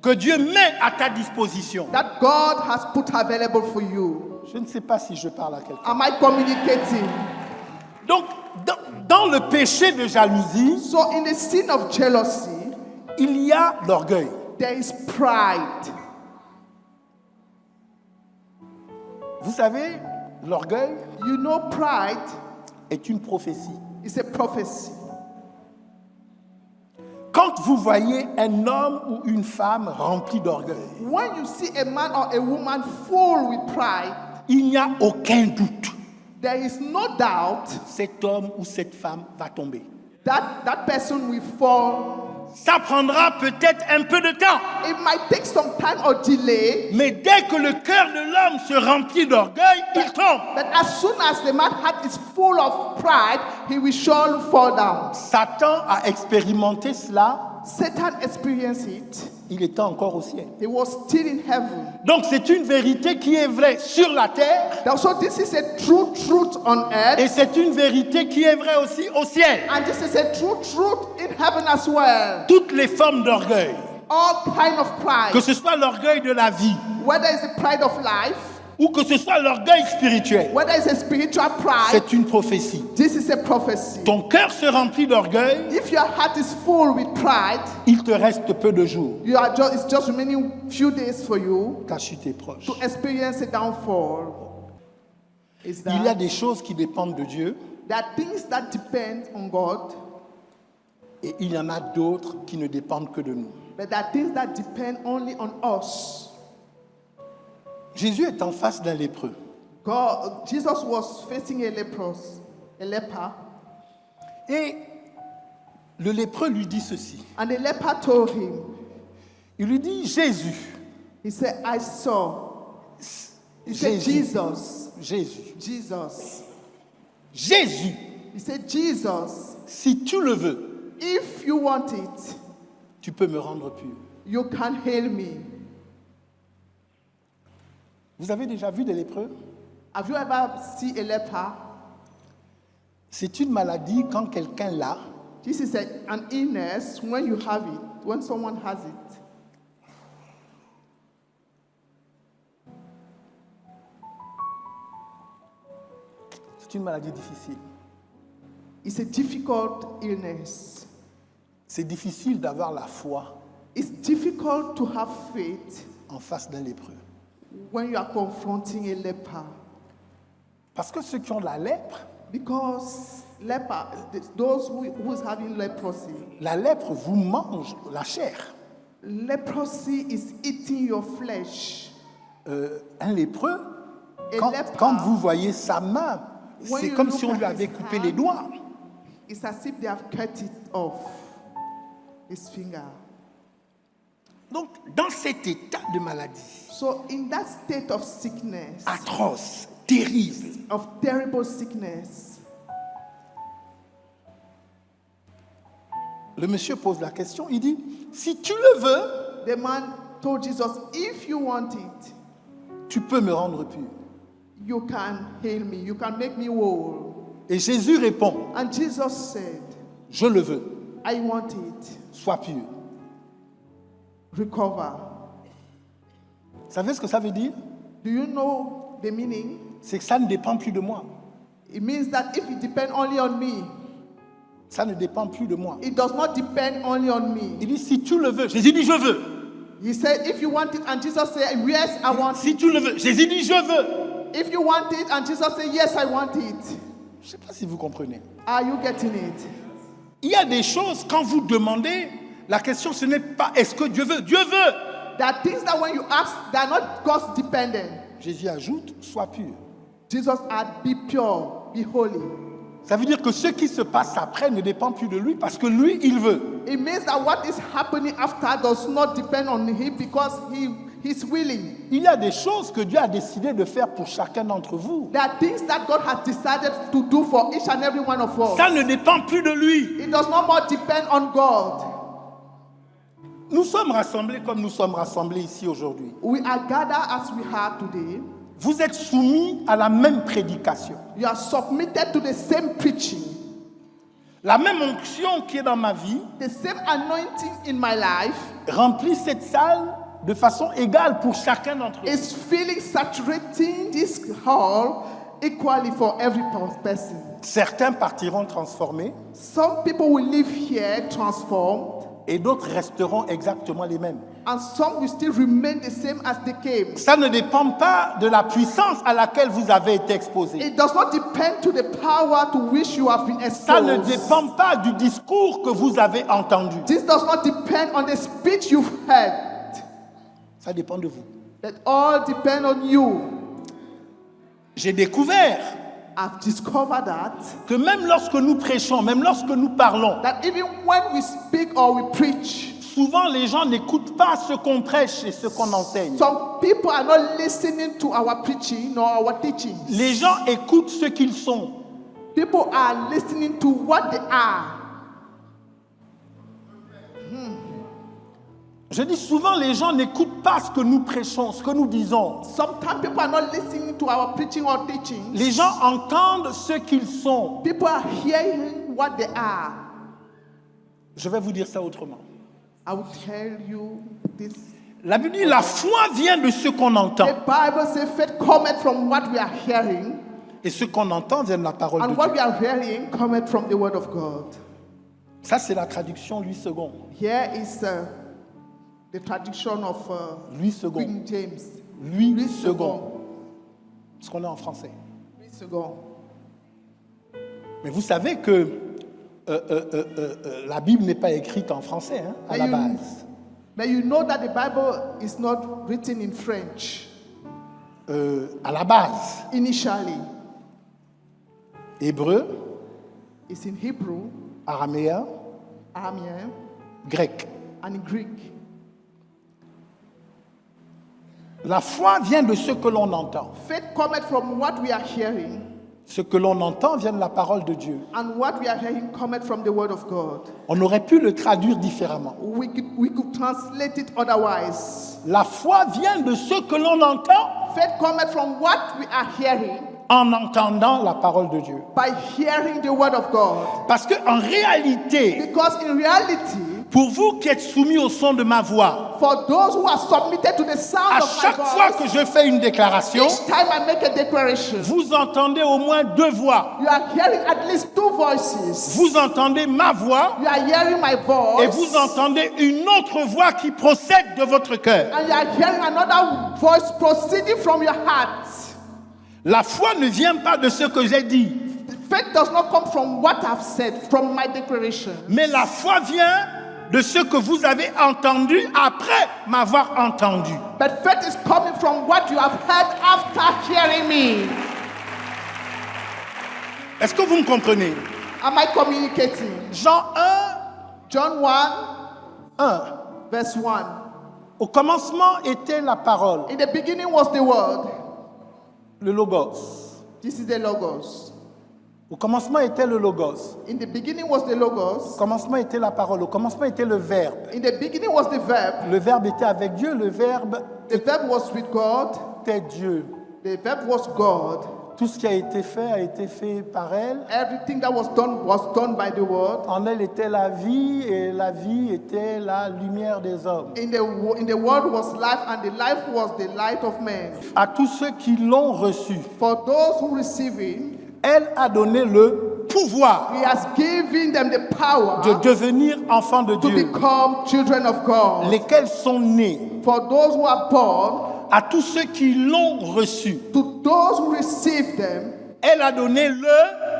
que Dieu met à ta disposition. that God has put available for you. Je ne sais pas si je parle à quelqu'un. Am I communicating? Donc, dans le péché de jalousie, So in the sin of jealousy, il y a l'orgueil. there is pride. Vous savez, l'orgueil You know, pride est une prophétie. is a prophecy. Quand vous voyez un homme ou une femme rempli d'orgueil, When you see a man or a woman full with pride, il n'y a aucun doute. there is no doubt Cet homme ou cette femme va tomber. that that person will fall Ça prendra peut-être un peu de temps. It might take some time or delay, Mais dès que le cœur de l'homme se remplit d'orgueil, il tombe. but as soon as the man's heart is full of pride, he will surely fall down. Satan a expérimenté cela. Satan experienced it. Il était encore au ciel. He was still in heaven. Donc c'est une vérité qui est vraie sur la terre. So this is a true truth on earth, Et c'est une vérité qui est vraie aussi au ciel. and this is a true truth in heaven as well. Toutes les formes d'orgueil, All kind of pride, que ce soit l'orgueil de la vie, whether it's the pride of life, ou que ce soit l'orgueil spirituel, whether it's a spiritual pride, c'est une prophétie. this is a prophecy. Ton cœur se remplit d'orgueil, If your heart is full with pride, il te reste peu de jours. it's just remaining few days for you Ta chute est proche. to experience a downfall. Is Il y a that des choses qui dépendent de Dieu there are things that depend on God, et il y en a d'autres qui ne dépendent que de nous. but there are things that depend only on us. Jésus est en face d'un lépreux. Jesus was facing a leper, Et le lépreux lui dit ceci. and the leper told him, Il lui dit, Jésus, he said, I saw. He said, Jésus. Jesus. Jésus, He said, Jesus, si tu le veux, if you want it, tu peux me rendre pur. you can heal me. Vous avez déjà vu des lépreux? Have you ever seen a leper? C'est une maladie quand quelqu'un l'a, This is an illness when you have it, when someone has it. c'est une maladie difficile. It's a difficult illness. C'est difficile d'avoir la foi It's difficult to have faith en face d'un lépreux. when you are confronting a leper. Parce que ceux qui ont la lèpre, Because those who's having leprosy, la lèpre vous mange la chair. leprosy is eating your flesh. Un lépreux, A quand, leper, quand vous voyez sa main, when c'est you comme look si on at lui avait his coupé hand, les doigts. It's as if they have cut it off, his finger. Donc, dans cet état de maladie So in that state of sickness, atroce, terrible, of terrible sickness, le monsieur pose la question, il dit, si tu le veux, the man told Jesus, if you want it, tu peux me rendre pur. you can heal me, you can make me whole. Et Jésus répond, And Jesus said, je le veux, I want it, sois pur. recover. Vous savez ce que ça veut dire? Do you know the meaning? C'est que ça ne dépend plus de moi. It means that if it depends only on me, Ça ne dépend plus de moi. it does not depend only on me. Il dit, si tu le veux, Jésus dit, je veux. He said, if you want it, and Jesus said, yes, I want Si it. tu le veux, Jésus dit, je veux. If you want it, and Jesus said, yes, I want it. Je ne sais pas si vous comprenez. Are you getting it? Il y a des choses, quand vous demandez, la question, ce n'est pas est-ce que Dieu veut. Dieu veut. There are things that when you ask, they are not God's dependent. Jésus ajoute, sois pur. Jesus said, be pure, be holy. Ça veut dire que ce qui se passe après ne dépend plus de lui parce que lui, il veut. It means that what is happening after does not depend on him because he's willing. Il y a des choses que Dieu a décidé de faire pour chacun d'entre vous. There are things that God has decided to do for each and every one of us. Ça ne dépend plus de lui. It does not more depend on God. Nous sommes rassemblés comme nous sommes rassemblés ici aujourd'hui. We are gathered as we are today. Vous êtes soumis à la même prédication. You are submitted to the same preaching. La même onction qui est dans ma vie The same anointing in my life remplit cette salle de façon égale pour chacun d'entre vous. is feeling saturating this hall equally for every person. Certains partiront transformés Some people will live here transformed, et d'autres resteront exactement les mêmes. and some will still remain the same as they came. Ça ne dépend pas de la puissance à laquelle vous avez été exposé. It does not depend to the power to which you have been Ça ne exposed. dépend pas du discours que vous avez entendu. This does not depend on the speech you've heard. Ça dépend de vous. That all depend on you. J'ai découvert I've discovered que même lorsque nous prêchons, même lorsque nous parlons, that even when we speak or we preach, souvent les gens n'écoutent pas ce qu'on prêche et ce qu'on enseigne. some people are not listening to our preaching or our teaching. Les gens écoutent ce qu'ils sont. People are listening to what they are. Je dis souvent, les gens n'écoutent pas ce que nous prêchons, ce que nous disons. Sometimes people are not listening to our preaching or teaching. Les gens entendent ce qu'ils sont. People are hearing what they are. Je vais vous dire ça autrement. I will tell you this. La Bible dit, la foi vient de ce qu'on entend. The Bible says faith cometh from what we are hearing, Et ce qu'on entend vient de la parole de and what Dieu. we are hearing cometh from the word of God. Ça, c'est la traduction Louis II. Here is the tradition of Louis II. King James. Louis Louis II. II. Parce qu'on est en français. Louis II. Mais vous savez que la Bible n'est pas écrite en français, hein, à la base. But you know that the Bible is not written in French À la base, initially. hébreu, It's in Hebrew, araméen, Aramean, grec. and in Greek. La foi vient de ce que l'on entend. Faith cometh from what we are hearing, Ce que l'on entend vient de la parole de Dieu. and what we are hearing cometh from the word of God. On aurait pu le traduire différemment. We could translate it otherwise. La foi vient de ce que l'on entend Faith cometh from what we are hearing en entendant la parole de Dieu. by hearing the word of God. Parce qu'en réalité, Because in reality, pour vous qui êtes soumis au son de ma voix, for those who are submitted to the sound à of my chaque fois voice, que je fais une déclaration, each time I make a declaration, vous entendez au moins deux voix. you are hearing at least two voices. Vous entendez ma voix You are hearing my et voice, vous entendez une autre voix qui procède de votre cœur. and you are hearing another voice proceeding from your heart. La foi ne vient pas de ce que j'ai dit, Faith does not come from what I've said, from my declaration. mais la foi vient de ce que vous avez entendu après m'avoir entendu. But faith is coming from what you have heard after hearing me. Est-ce que vous me comprenez? Am I communicating? Jean 1, John 1, 1. verse 1. Au commencement était la parole, In the beginning was the word. le logos. This is the Logos. Au commencement était le logos. In the beginning was the Au Logos. commencement était la parole. Au commencement était le verbe. In the beginning was the verb. Le verbe était avec Dieu. Le verbe The verb was with God. était Dieu. The verb was God. Tout ce qui a été fait par elle. Everything that was done by the word. En elle était la vie et la vie était la lumière des hommes. In the word was life, and the life was the light of men. À tous ceux qui l'ont reçu, For those who receive him, elle a donné le pouvoir he has given them the power de devenir enfants de to Dieu, become children of God. lesquels sont nés. For those who are born, À tous ceux qui l'ont reçu, to those who receive them, elle a donné le.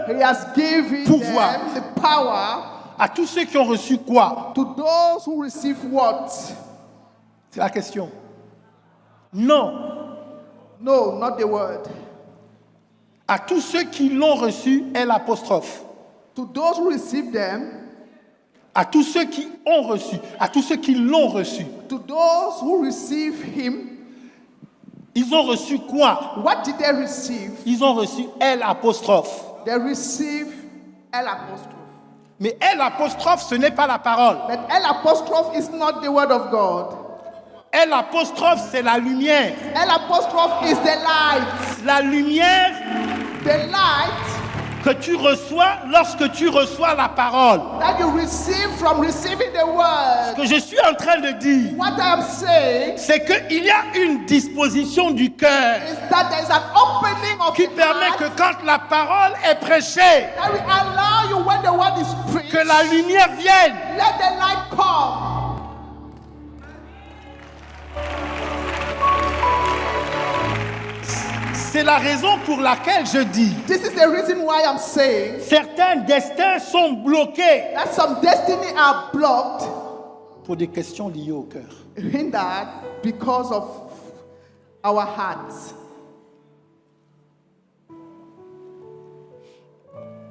he has given Pouvoir. them the power. À tous ceux qui ont reçu quoi? To those who receive what? C'est la question. Non. No, not the word. À tous ceux qui l'ont reçu, elle apostrophe. To those who receive them, À tous ceux qui ont reçu, à tous ceux qui l'ont reçu. to those who receive him, Ils ont reçu quoi? what did they receive? Ils ont reçu elle apostrophe. They receive L apostrophe. Mais elle apostrophe, ce n'est pas la parole. But L apostrophe is not the word of God. Elle apostrophe, c'est la lumière. L apostrophe is the light. La lumière The light que tu reçois lorsque tu reçois la parole. that you receive from receiving the word. Ce que je suis en train de dire, What I am saying c'est qu'il y a une disposition du cœur is that there is an opening of qui the permet heart que quand la parole est prêchée, that will allow you when the word is preached, que la lumière vienne. let the light come. C'est la raison pour laquelle je dis, This is the reason why I'm saying certains destins sont bloqués that some destiny are blocked, pour des questions liées au cœur. hindered because of our hearts.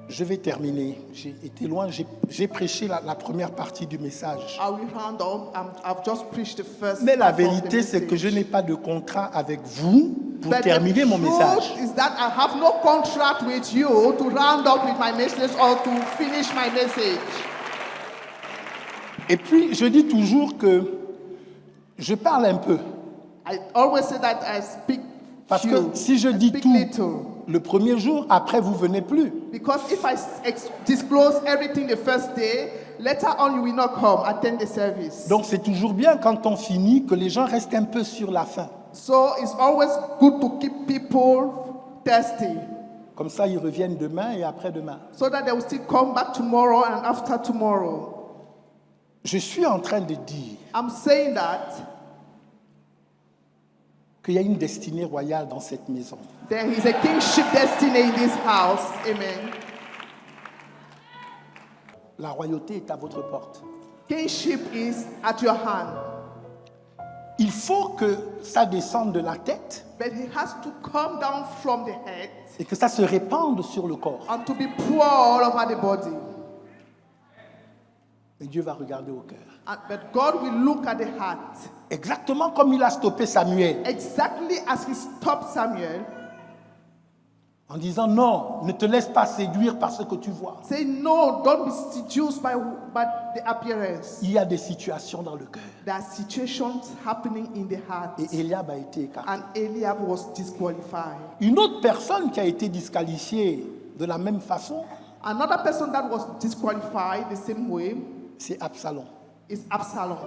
Je vais terminer. J'ai été loin. J'ai prêché la première partie du message. I will round up. I've just preached the first Mais la part of the vérité, c'est que je message. n'ai pas de contrat avec vous pour But terminer mon the message. truth is that I have no contract with you to round up with my message or to finish my message. Et puis, je dis toujours que je parle un peu. I always say that I speak Parce few, que si je I dis speak tout little. le premier jour, après vous venez plus. Because if I disclose everything the first day, later on you will not come attend the service. Donc c'est toujours bien quand on finit que les gens restent un peu sur la fin. So it's always good to keep people thirsty, Comme ça, ils reviennent demain et après-demain. so that they will still come back tomorrow and after tomorrow. Je suis en train de dire I'm saying that qu'il y a une destinée royale dans cette maison. there is a kingship destiny in this house. Amen. La royauté est à votre porte. Kingship is at your hand, Il faut que ça descende de la tête but it has to come down from the head et que ça se répande sur le corps. and to be poured all over the body. Mais Dieu va regarder au cœur. But God will look at the heart. Exactement comme il a stoppé Samuel Exactly as he stopped Samuel, en disant non, ne te laisse pas séduire par ce que tu vois. say no, don't be seduced by the appearance. Il y a des situations dans le cœur. There are situations happening in the heart. Et Eliab a été écarté. And Eliab was disqualified. Une autre personne qui a été disqualifiée de la même façon, Another person that was disqualified the same way c'est Absalom. is Absalom.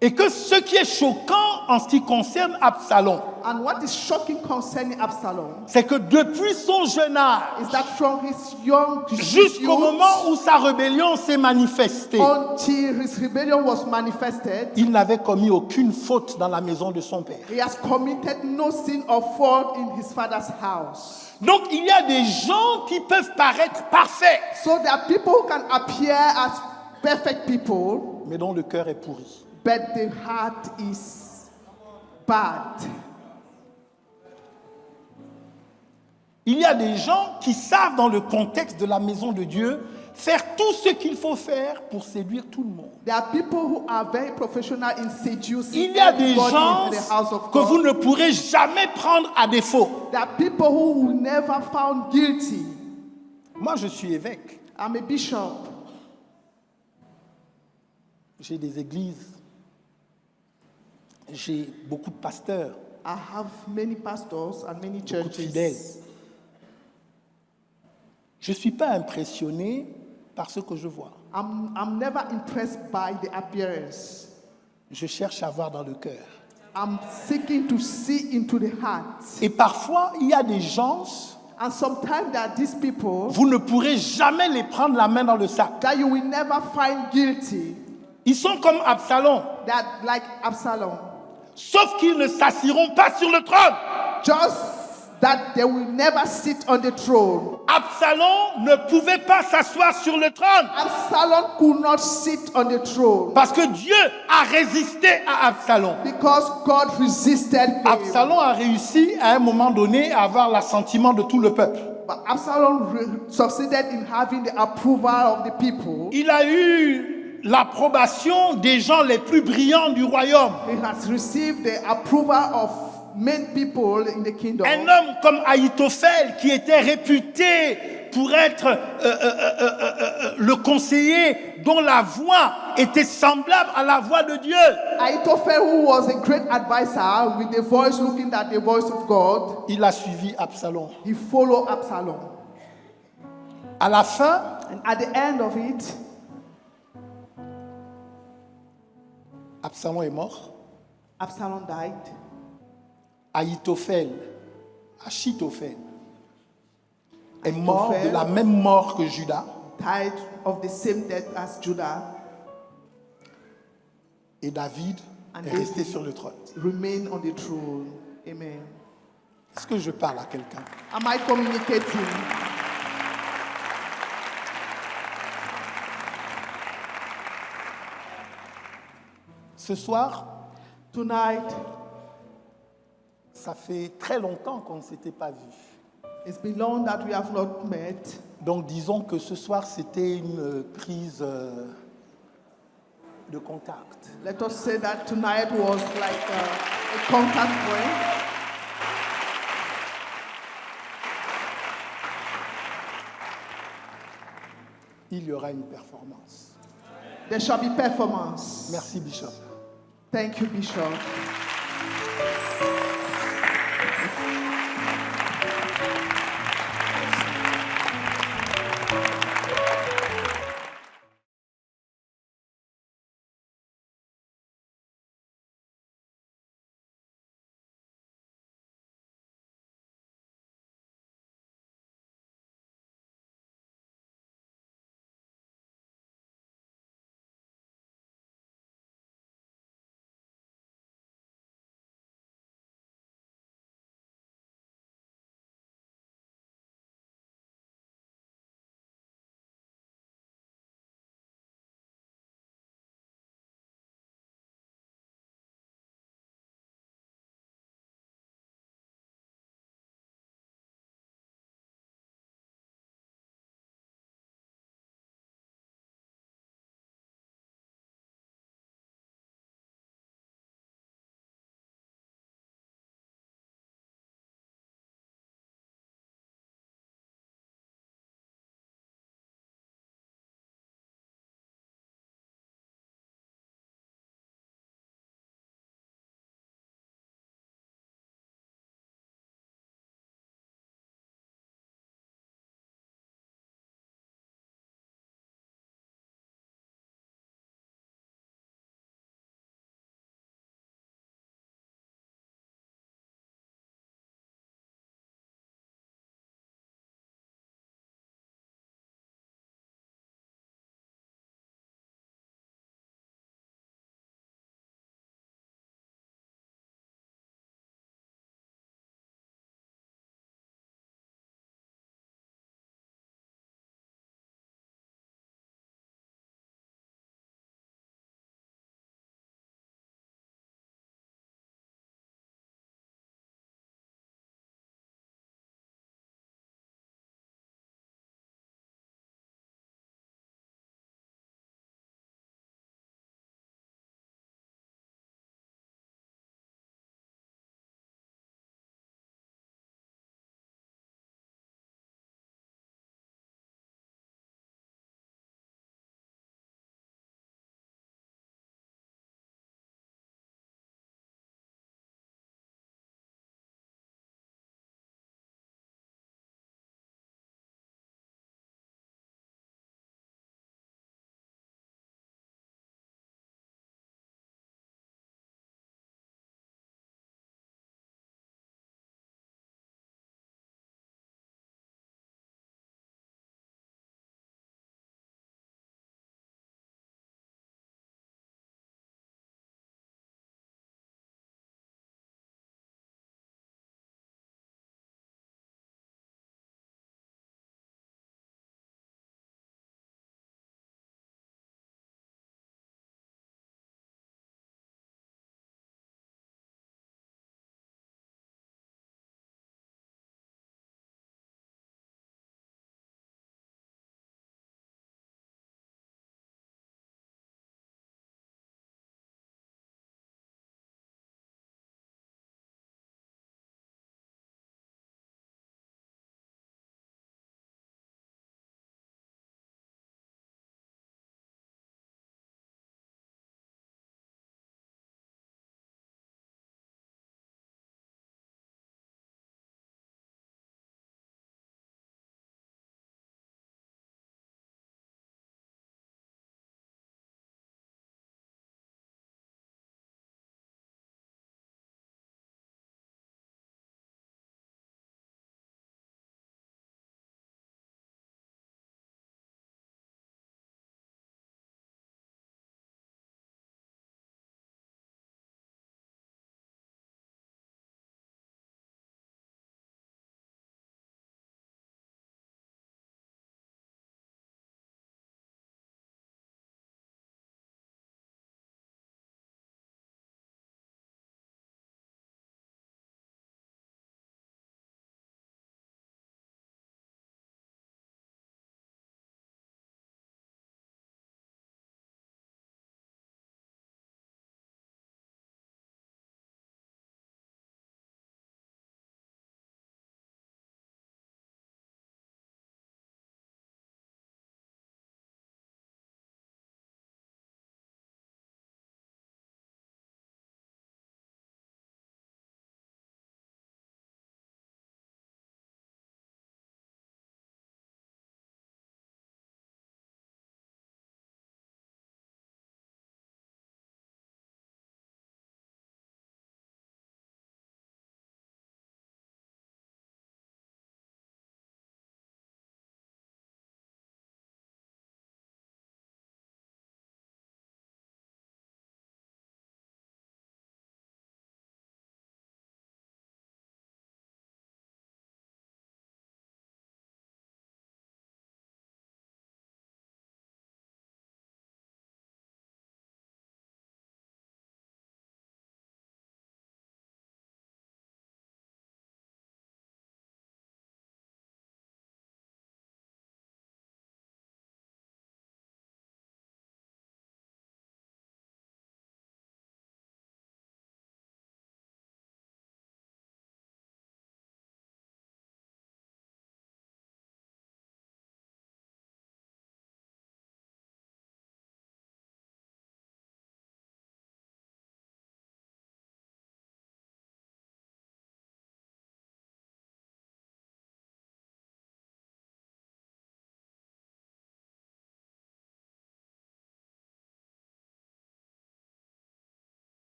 Et que ce qui est choquant en ce qui concerne Absalom, And what is shocking concerning Absalom c'est que depuis son jeune âge, is that from his young jusqu'au youth moment où sa rébellion s'est manifestée, until his rebellion was manifested, il n'avait commis aucune faute dans la maison de son père. he has committed no sin or fault in his father's house. Donc il y a des gens qui peuvent paraître parfaits, So there are people who can appear as perfect people, mais dont le cœur est pourri. but the heart is bad. Il y a des gens qui savent dans le contexte de la maison de Dieu faire tout ce qu'il faut faire pour séduire tout le monde. There are people who are very professional in seducing Il y a des everybody gens in the house of que vous God. ne pourrez jamais prendre à défaut. There are people who will never found guilty. Moi, je suis évêque. I'm a bishop. J'ai des églises. J'ai beaucoup de pasteurs. I have many pastors and many Beaucoup de fidèles. churches. Je ne suis pas impressionné par ce que je vois. I'm never impressed by the appearance. Je cherche à voir dans le cœur. I'm seeking to see into the heart. Et parfois, il y a des gens, And sometimes there are these people vous ne pourrez jamais les prendre la main dans le sac. that you will never find guilty. Ils sont comme Absalom, That like Absalom. sauf qu'ils ne s'assiront pas sur le trône. Just that they will never sit on the throne. Absalom ne pouvait pas s'asseoir sur le trône Absalom could not sit on the throne parce que Dieu a résisté à Absalom. because God resisted him. Absalom a réussi à un moment donné à avoir l'assentiment de tout le peuple. But Absalom succeeded in having the approval of the people. Il a eu l'approbation des gens les plus brillants du royaume. He has received the approval of many people in the kingdom. Un homme comme Ahitophel qui était réputé pour être le conseiller dont la voix était semblable à la voix de Dieu. Ahithophel, who was a great advisor with the voice looking at the voice of God, Il a suivi Absalom. he followed Absalom. À la fin, And at the end of it, Absalom est mort. Absalom died. Ahitophel est mort de la même mort que Judas. Died of the same death as Judah. Et David est resté sur le trône. Remain on the throne. Amen. Est-ce que je parle à quelqu'un? Am I communicating? Ce soir, Tonight, ça fait très longtemps qu'on ne s'était pas vu. It's been long that we have not met. Donc disons que ce soir c'était une prise de contact. Let us say that tonight was like a contact point. Il y aura une performance. There shall be performance. Merci Bishop. Thank you, Bishop.